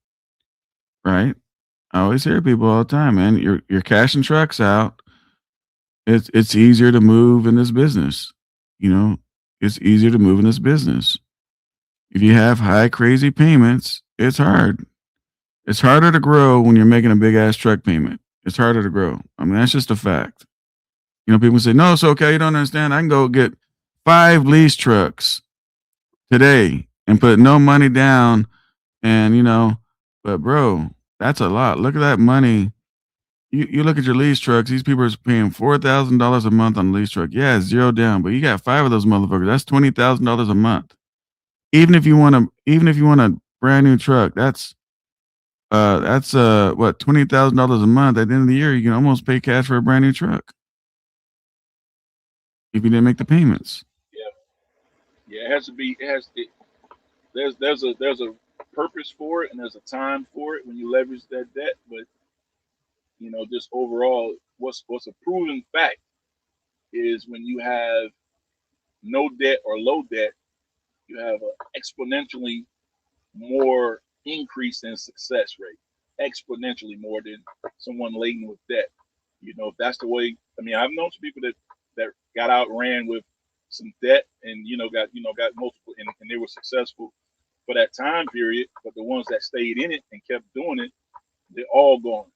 right? I always hear people all the time, man. You're cashing trucks out. It's easier to move in this business. It's easier to move in this business. If you have high crazy payments, it's hard. It's harder to grow when you're making a big ass truck payment. It's harder to grow. I mean, that's just a fact. People say, no, it's okay. You don't understand. I can go get 5 lease trucks today and put no money down. And, but bro, that's a lot. Look at that money. You look at your lease trucks. These people are paying $4,000 a month on a lease truck. Yeah, it's 0 down, but you got 5 of those motherfuckers. That's $20,000 a month. Even if you want a brand new truck, that's what, $20,000 a month. At the end of the year, you can almost pay cash for a brand new truck if you didn't make the payments.
Yeah, it has to be. There's a purpose for it, and there's a time for it when you leverage that debt. But just overall, what's a proven fact is when you have no debt or low debt, you have an exponentially more increase in success rate, exponentially more than someone laden with debt. If that's the way. I mean, I've known some people that got outran with some debt and got multiple and they were successful for that time period. But the ones that stayed in it and kept doing it, they're all gone.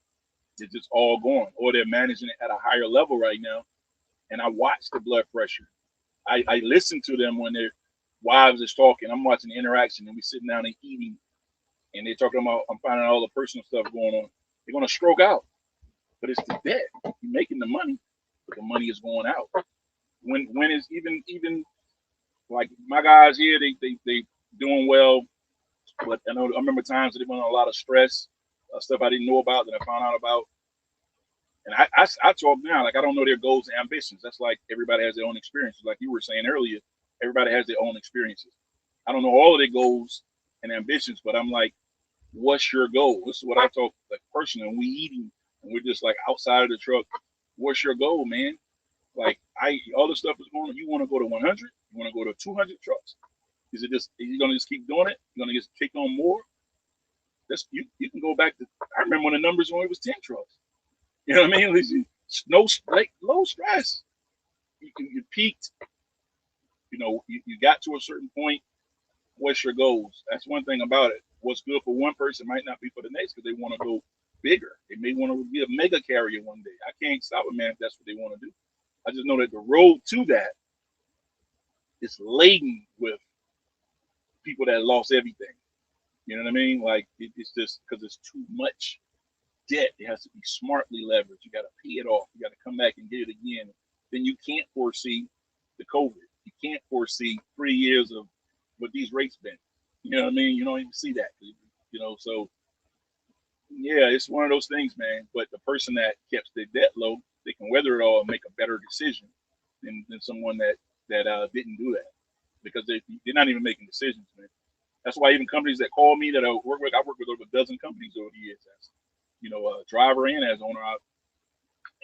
They're just all gone, or they're managing it at a higher level right now. And I watch the blood pressure. I listen to them when their wives is talking. I'm watching the interaction, and we sitting down and eating, and they're talking about, I'm finding out all the personal stuff going on. They're gonna stroke out, but it's the debt. You're making the money, but the money is going out. When is even like my guys here, they doing well, but I remember times that they went on a lot of stress, stuff I didn't know about that I found out about. And I talk now, like I don't know their goals and ambitions. That's like everybody has their own experiences. Like you were saying earlier, everybody has their own experiences. I don't know all of their goals and ambitions, but I'm like, what's your goal? This is what I talk like personally. And we eating and we're just like outside of the truck. What's your goal, man? Like all the stuff is going on. You want to go to 100? You want to go to 200 trucks? Is you gonna just keep doing it? You're gonna just take on more? You can go back to, I remember when the numbers when it was 10 trucks. You know what I mean? No, like low stress. You peaked. You know, you got to a certain point. What's your goals? That's one thing about it. What's good for one person might not be for the next because they want to go bigger. They may want to be a mega carrier one day. I can't stop a man if that's what they want to do. I just know that the road to that is laden with people that lost everything. You know what I mean? Like it's just because it's too much debt. It has to be smartly leveraged. You got to pay it off. You got to come back and get it again. Then you can't foresee the COVID. You can't foresee 3 years of what these rates been. You know what I mean? You don't even see that. You know, so yeah, it's one of those things, man. But the person that kept their debt low, they can weather it all and make a better decision than someone that didn't do that because they're not even making decisions, man. That's why even companies that call me that I work with over a dozen companies over the years, as you know, a driver and as owner.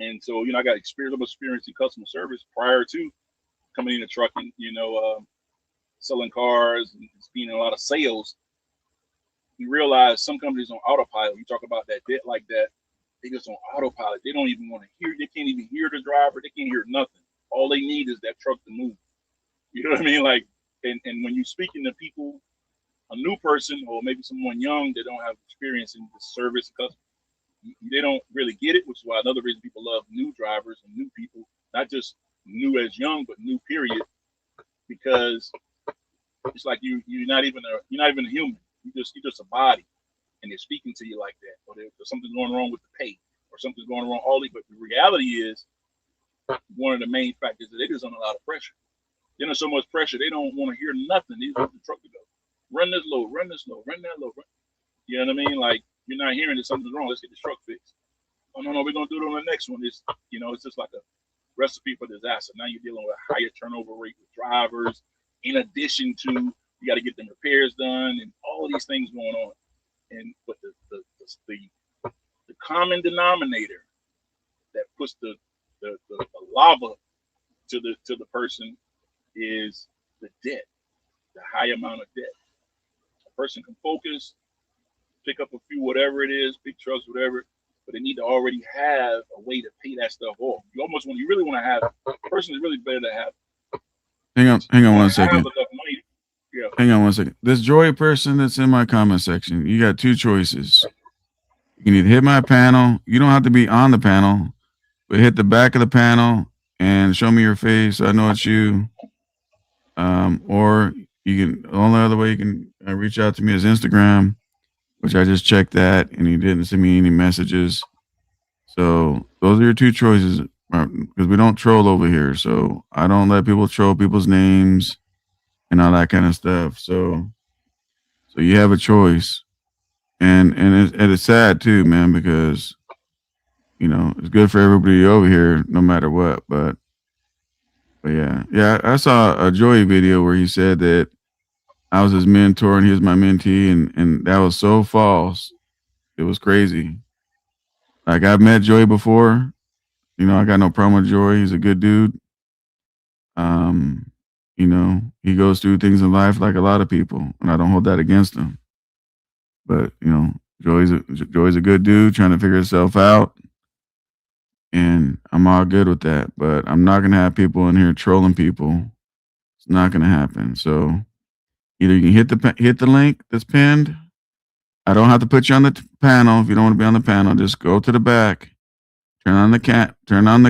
And so, you know, I got experience in customer service prior to coming into trucking, you know, selling cars and being in a lot of sales. You realize some companies on autopilot, you talk about that debt like that, they just on autopilot. They don't even want to hear, they can't even hear the driver, they can't hear nothing. All they need is that truck to move. You know what I mean? Like, and when you're speaking to people, a new person or maybe someone young that don't have experience in the service customer, they don't really get it, which is why another reason people love new drivers and new people, not just new as young, but new period, because it's like you're not even a human. You're just a body, and they're speaking to you like that, or there's something going wrong with the pay, or something's going wrong. But the reality is, one of the main factors that they're just under a lot of pressure. They're under so much pressure, they don't want to hear nothing. They just want the truck to go. Run this low, run this low, run that low. You know what I mean? Like you're not hearing that something's wrong. Let's get this truck fixed. Oh no, we're gonna do it on the next one. It's it's just like a recipe for disaster. Now you're dealing with a higher turnover rate with drivers, in addition to you got to get them repairs done and all of these things going on. And but the common denominator that puts the lava to the person is the debt, the high amount of debt. A person can focus, pick up a few whatever it is, big trucks, whatever, but they need to already have a way to pay that stuff off. You really want to have a person is really better to have.
Hang on 1 second.
Yeah.
Hang on 1 second. This Joy person that's in my comment section, you got two choices. You can either hit my panel. You don't have to be on the panel, but hit the back of the panel and show me your face so I know it's you. Or you can, the only other way you can reach out to me is Instagram, which I just checked that and he didn't send me any messages. So those are your two choices because we don't troll over here. So I don't let people troll people's names and all that kind of stuff. So you have a choice, and it's sad too, man, because it's good for everybody over here, no matter what. But yeah, I saw a Joey video where he said that I was his mentor and he was my mentee, and that was so false. It was crazy. Like I've met Joey before. I got no problem with Joey. He's a good dude. He goes through things in life like a lot of people, and I don't hold that against him. But Joey's a good dude trying to figure himself out, and I'm all good with that. But I'm not gonna have people in here trolling people. It's not gonna happen. So either you can hit the link that's pinned. I don't have to put you on the panel if you don't want to be on the panel. Just go to the back, turn on the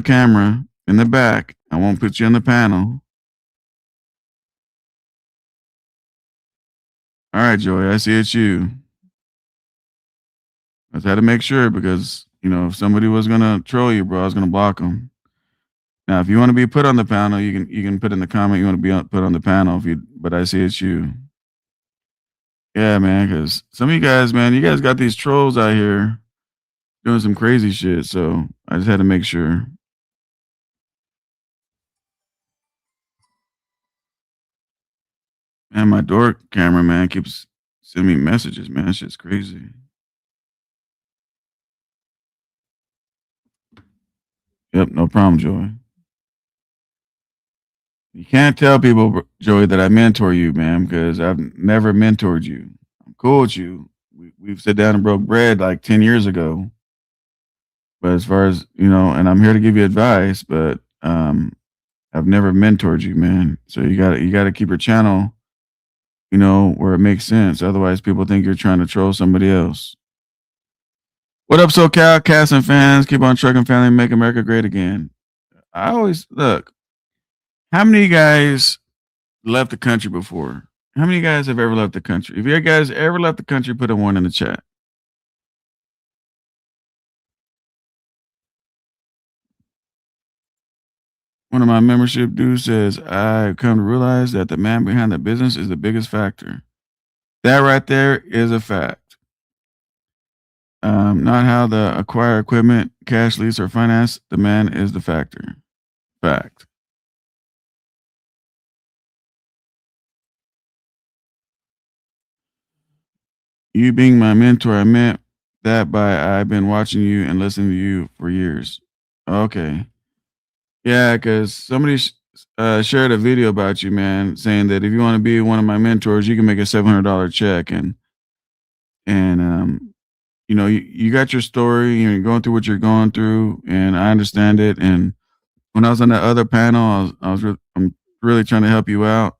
camera in the back. I won't put you on the panel. All right, Joey, I see it's you. I just had to make sure because, if somebody was going to troll you, bro, I was going to block them. Now, if you want to be put on the panel, you can put in the comment you want to be put on the panel, but I see it's you. Yeah, man, because some of you guys, man, you guys got these trolls out here doing some crazy shit. So I just had to make sure. Man, my door camera, man, keeps sending me messages, man. That shit's crazy. Yep, no problem, Joey. You can't tell people, Joey, that I mentor you, man, because I've never mentored you. I'm cool with you. We've sat down and broke bread like 10 years ago. But as far as, and I'm here to give you advice, but I've never mentored you, man. So you gotta keep your channel, where it makes sense. Otherwise, people think you're trying to troll somebody else. What up, SoCal cast and fans? Keep on trucking, family, make America great again. I always look. How many of you guys left the country before? How many of you guys have ever left the country? If you guys ever left the country, put a 1 in the chat. One of my membership dudes says, I've come to realize that the man behind the business is the biggest factor. That right there is a fact. Not how the acquire equipment, cash, lease, or finance. The man is the factor. Fact. You being my mentor, I meant that by I've been watching you and listening to you for years. Okay. Yeah, because somebody shared a video about you, man, saying that if you want to be one of my mentors, you can make a $700 check. And you got your story, you're going through what you're going through, and I understand it. And when I was on that other panel, I'm really trying to help you out.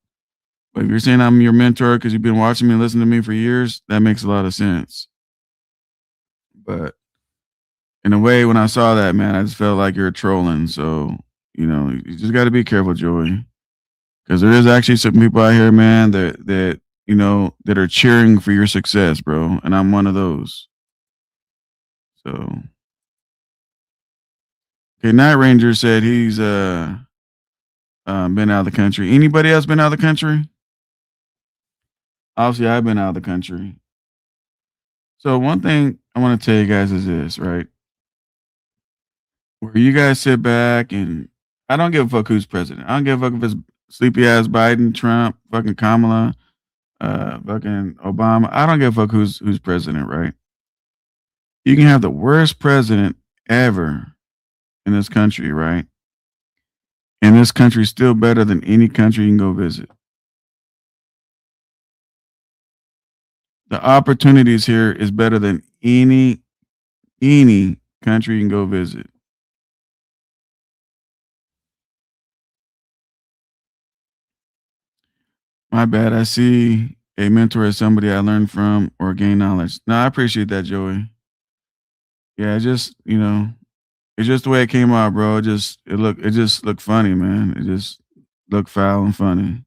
But if you're saying I'm your mentor because you've been watching me and listening to me for years, that makes a lot of sense. But in a way, when I saw that, man, I just felt like you're trolling. So, you just got to be careful, Joey. Because there is actually some people out here, man, that are cheering for your success, bro. And I'm one of those. So, okay, Night Ranger said he's been out of the country. Anybody else been out of the country? Obviously, I've been out of the country. So one thing I want to tell you guys is this, right? Where you guys sit back and I don't give a fuck who's president. I don't give a fuck if it's sleepy ass Biden, Trump, fucking Kamala, fucking Obama. I don't give a fuck who's president, right? You can have the worst president ever in this country, right? And this country's still better than any country you can go visit. The opportunities here is better than any country you can go visit. My bad. I see a mentor as somebody I learned from or gain knowledge. No, I appreciate that, Joey. Yeah, it's just the way it came out, bro. It just looked funny, man. It just looked foul and funny.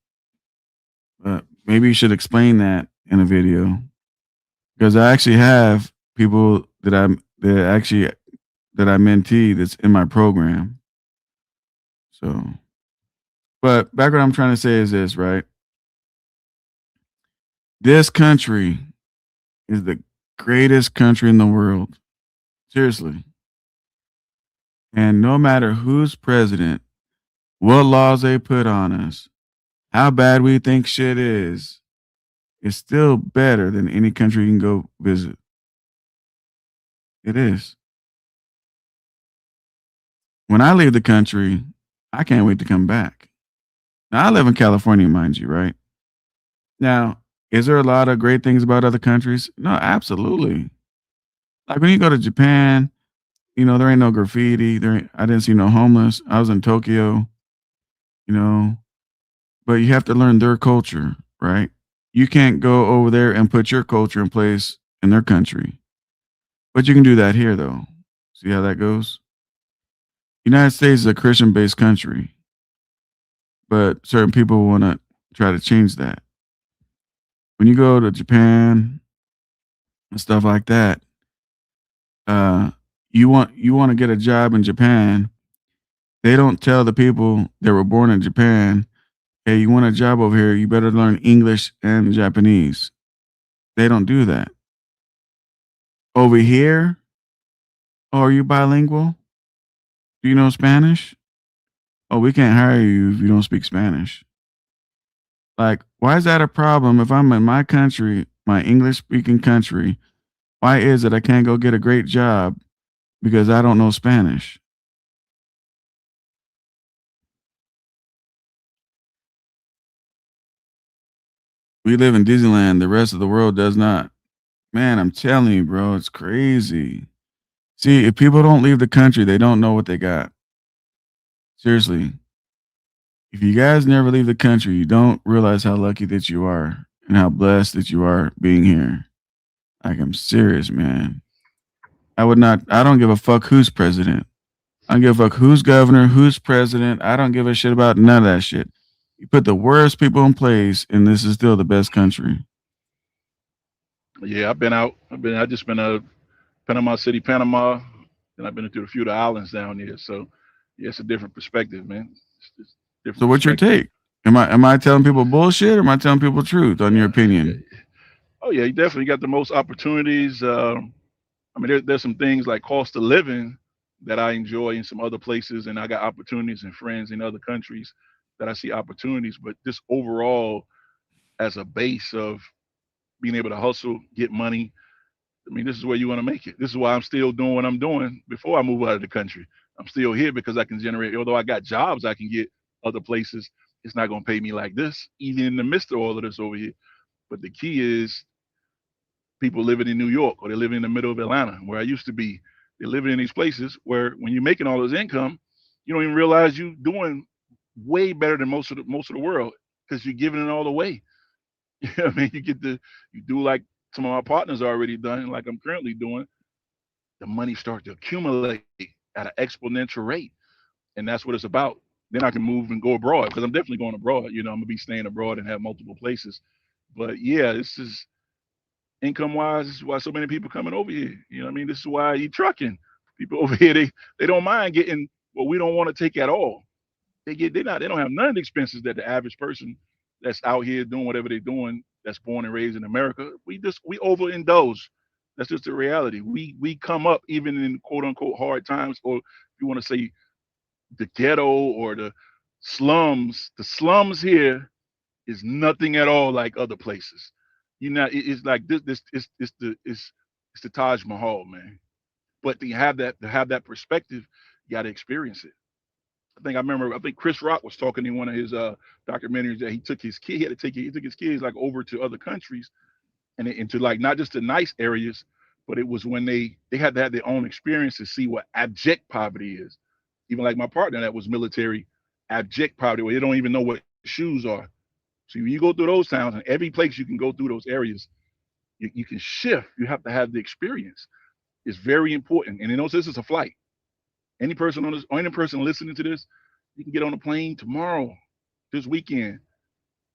But maybe you should explain that in a video. Because I actually have people that I mentee that's in my program. So, but back what I'm trying to say is this, right? This country is the greatest country in the world. Seriously. And no matter who's president, what laws they put on us, how bad we think shit is, it's still better than any country you can go visit. It is. When I leave the country, I can't wait to come back. Now, I live in California, mind you, right? Now, is there a lot of great things about other countries? No, absolutely. Like when you go to Japan, there ain't no graffiti. I didn't see no homeless. I was in Tokyo, but you have to learn their culture, right? You can't go over there and put your culture in place in their country. But you can do that here, though. See how that goes? United States is a Christian-based country, but certain people want to try to change that. When you go to Japan and stuff like that, you want to get a job in Japan. They don't tell the people that were born in Japan, hey, you want a job over here, you better learn English and Japanese. They don't do that. Over here, Oh, are you bilingual? Do you know Spanish? Oh, we can't hire you if you don't speak Spanish. Like, why is that a problem if I'm in my country, my English speaking country? Why is it I can't go get a great job because I don't know Spanish? We live in Disneyland, the rest of the world does not. Man, I'm telling you, bro, it's crazy. See, if people don't leave the country, they don't know what they got. Seriously. If you guys never leave the country, you don't realize how lucky that you are and how blessed that you are being here. Like, I'm serious, man. I don't give a fuck who's president. I don't give a fuck who's governor, who's president. I don't give a shit about none of that shit. You put the worst people in place, and this is still the best country.
Yeah, I've been out. I just been Panama City, Panama, and I've been through a few of the islands down there. So yeah, it's a different perspective, man. It's different.
So what's your take? Am I telling people bullshit or am I telling people truth on your opinion?
Oh yeah, you definitely got the most opportunities. I mean, there's some things like cost of living that I enjoy in some other places, and I got opportunities and friends in other countries that I see opportunities. But just overall, as a base of being able to hustle, get money, I mean, this is where you want to make it. This is why I'm still doing what I'm doing before I move out of the country. I'm still here because I can generate, although I got jobs I can get other places, it's not going to pay me like this, even in the midst of all of this over here. But the key is people living in New York or they're living in the middle of Atlanta, where I used to be. They're living in these places where when you're making all this income, you don't even realize you're doing way better than most of the world because you're giving it all away. You know what I mean? You do like some of my partners already done, like I'm currently doing. The money starts to accumulate at an exponential rate, and that's what it's about. Then I can move and go abroad because I'm definitely going abroad. You know, I'm gonna be staying abroad and have multiple places. But yeah, this is income wise. This is why so many people coming over here. You know what I mean? This is why you trucking people over here. They don't mind getting what we don't want to take at all. They don't have none of the expenses that the average person that's out here doing whatever they're doing that's born and raised in America. We overindulge. That's just the reality. We come up even in quote unquote hard times, or if you want to say the ghetto or the slums. The slums here is nothing at all like other places. It's like this it's the Taj Mahal, man. But to have that perspective, you got to experience it. I think Chris Rock was talking in one of his documentaries that he took his kids like over to other countries and into like not just the nice areas, but it was when they had to have their own experience to see what abject poverty is. Even like my partner that was military, abject poverty where they don't even know what shoes are. So when you go through those towns and every place you can go through those areas, you can shift. You have to have the experience. It's very important. And this is a flight. Any person listening to this, you can get on a plane tomorrow, this weekend.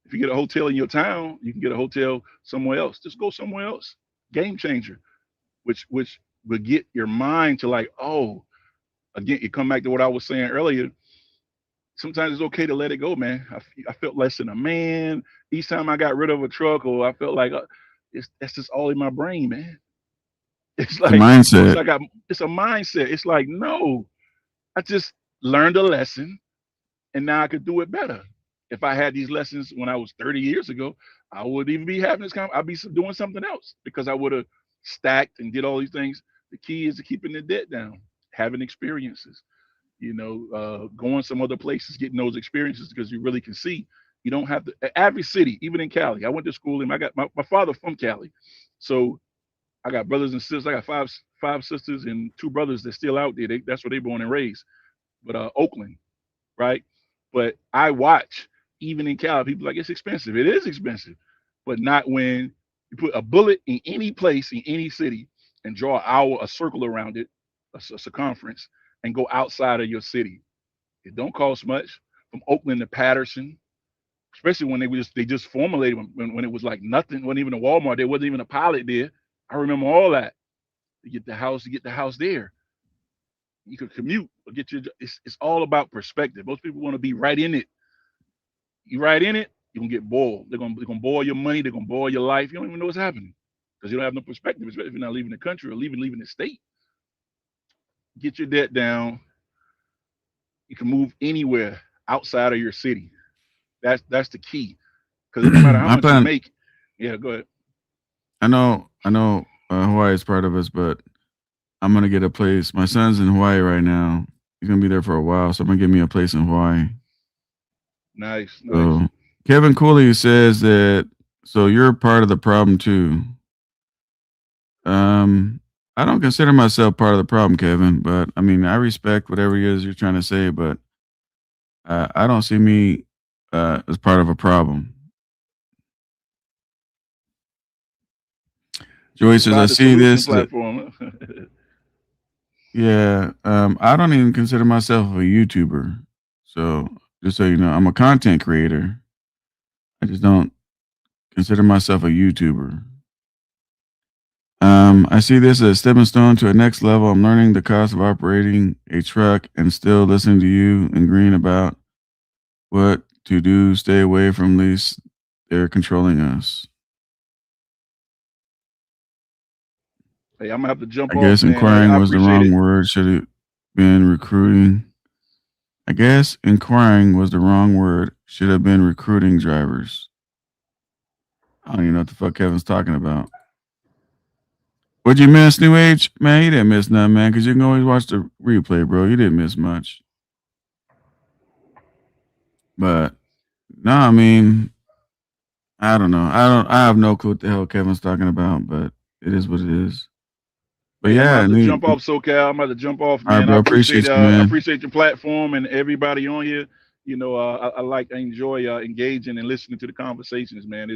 If you get a hotel in your town, you can get a hotel somewhere else. Just go somewhere else. Game changer, which will get your mind to like, oh, again, you come back to what I was saying earlier. Sometimes it's okay to let it go, man. I felt less than a man each time I got rid of a truck, or I felt like that's just all in my brain, man. It's like
mindset.
It's a mindset. It's like no, I just learned a lesson, and now I could do it better. If I had these lessons when I was 30 years ago, I would even be having this I'd be doing something else because I would have stacked and did all these things. The key is to keeping the debt down, having experiences, going some other places, getting those experiences because you really can see. You don't have to. Every city, even in Cali, I went to school and I got my father from Cali, so I got brothers and sisters. I got five sisters and two brothers that's still out there. That's where they born and raised, but Oakland, right? But I watch even in Cali, people like it's expensive. It is expensive, but not when you put a bullet in any place in any city and draw a circle around it, a circumference, and go outside of your city. It don't cost much. From Oakland to Patterson, especially when they just formulated when it was like nothing, wasn't even a Walmart. There wasn't even a pilot there. I remember all that. To get the house there. You could commute or get your. It's all about perspective. Most people want to be right in it. You right in it, you're gonna get boiled. They're gonna boil your money. They're gonna boil your life. You don't even know what's happening because you don't have no perspective, especially if you're not leaving the country or leaving the state. get your debt down. You can move anywhere outside of your city. That's the key. Because no matter how
I
much you
plan.
make, yeah, go ahead.
I know. Hawaii is part of us, but I'm gonna get a place. My son's in Hawaii right now. He's gonna be there for a while, so I'm gonna get me a place in Hawaii.
Nice.
So Kevin Cooley says that. So you're part of the problem too. I don't consider myself part of the problem, Kevin, but I mean, I respect whatever it is you're trying to say, but I don't see me as part of a problem. Joey says, I see this.
Platform.
Yeah, I don't even consider myself a YouTuber. So just so you know, I'm a content creator. I just don't consider myself a YouTuber. I see this as a stepping stone to a next level. I'm learning the cost of operating a truck and still listening to you and Green about what to do. Stay away from lease. They're controlling us.
Hey, I'm gonna have to jump off.
I guess inquiring was the wrong word. Should have been recruiting. I guess inquiring was the wrong word. Should have been recruiting drivers. I don't even know what the fuck Kevin's talking about. What'd you miss, New Age? Man, you didn't miss nothing, man, because you can always watch the replay, bro. You didn't miss much. But no, I mean, I don't know. I have no clue what the hell Kevin's talking about, but it is what it is. But yeah,
I'm about to jump off SoCal. I'm about to jump off, man.
All right, bro,
I appreciate
man.
I appreciate your platform and everybody on here. You know, I enjoy engaging and listening to the conversations, man.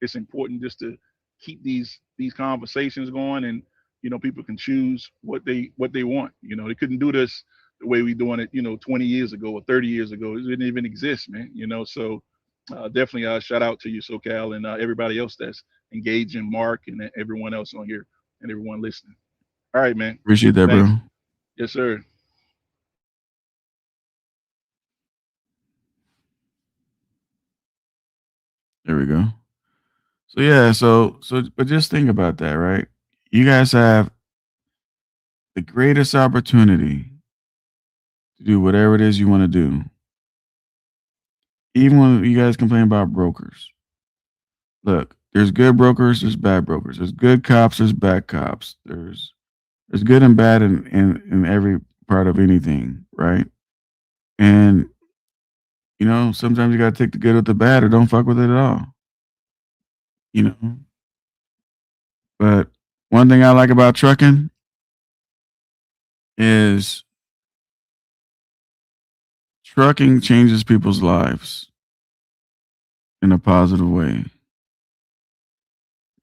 It's important just to keep these conversations going, and you know, people can choose what they want. You know, they couldn't do this the way we doing it, you know, 20 years ago or 30 years ago. It didn't even exist, man. You know, so definitely shout out to you, SoCal, and everybody else that's engaging, Mark and everyone else on here and everyone listening. All right, man.
Appreciate that,
Thanks.
bro.
Yes, sir.
There we go. So yeah, but just think about that, right? You guys have the greatest opportunity to do whatever it is you want to do. Even when you guys complain about brokers. Look, there's good brokers, there's bad brokers. There's good cops, there's bad cops. There's good and bad in every part of anything, right? And you know, sometimes you gotta take the good with the bad or don't fuck with it at all. You know. But one thing I like about trucking is trucking changes people's lives in a positive way.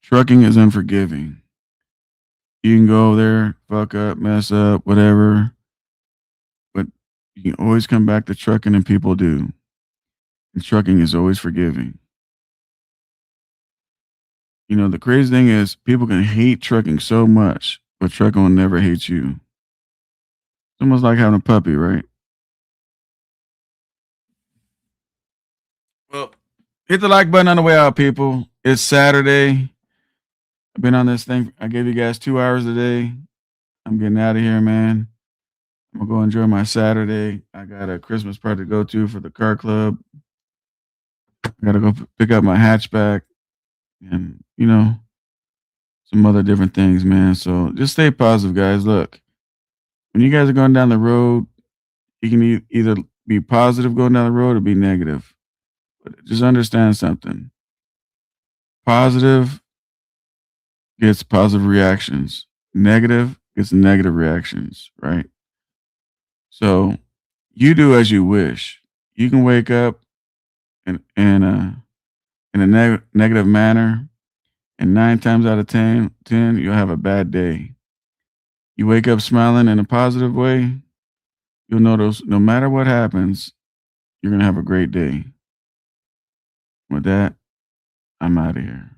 Trucking is unforgiving. You can go there, fuck up, mess up, whatever, but you can always come back to trucking, and people do. And trucking is always forgiving. You know, the crazy thing is people can hate trucking so much, but trucking will never hate you. It's almost like having a puppy, right? Well, hit the like button on the way out, people. It's Saturday. I've been on this thing. I gave you guys 2 hours today. I'm getting out of here, man. I'm going to go enjoy my Saturday. I got a Christmas party to go to for the car club. I got to go pick up my hatchback and, you know, some other different things, man. So just stay positive, guys. Look, when you guys are going down the road, you can either be positive going down the road or be negative. But just understand something. Positive gets positive reactions. Negative gets negative reactions, right? So you do as you wish. You can wake up in a negative manner, and 9 times out of 10, you'll have a bad day. You wake up smiling in a positive way, you'll notice no matter what happens, you're going to have a great day. With that, I'm out of here.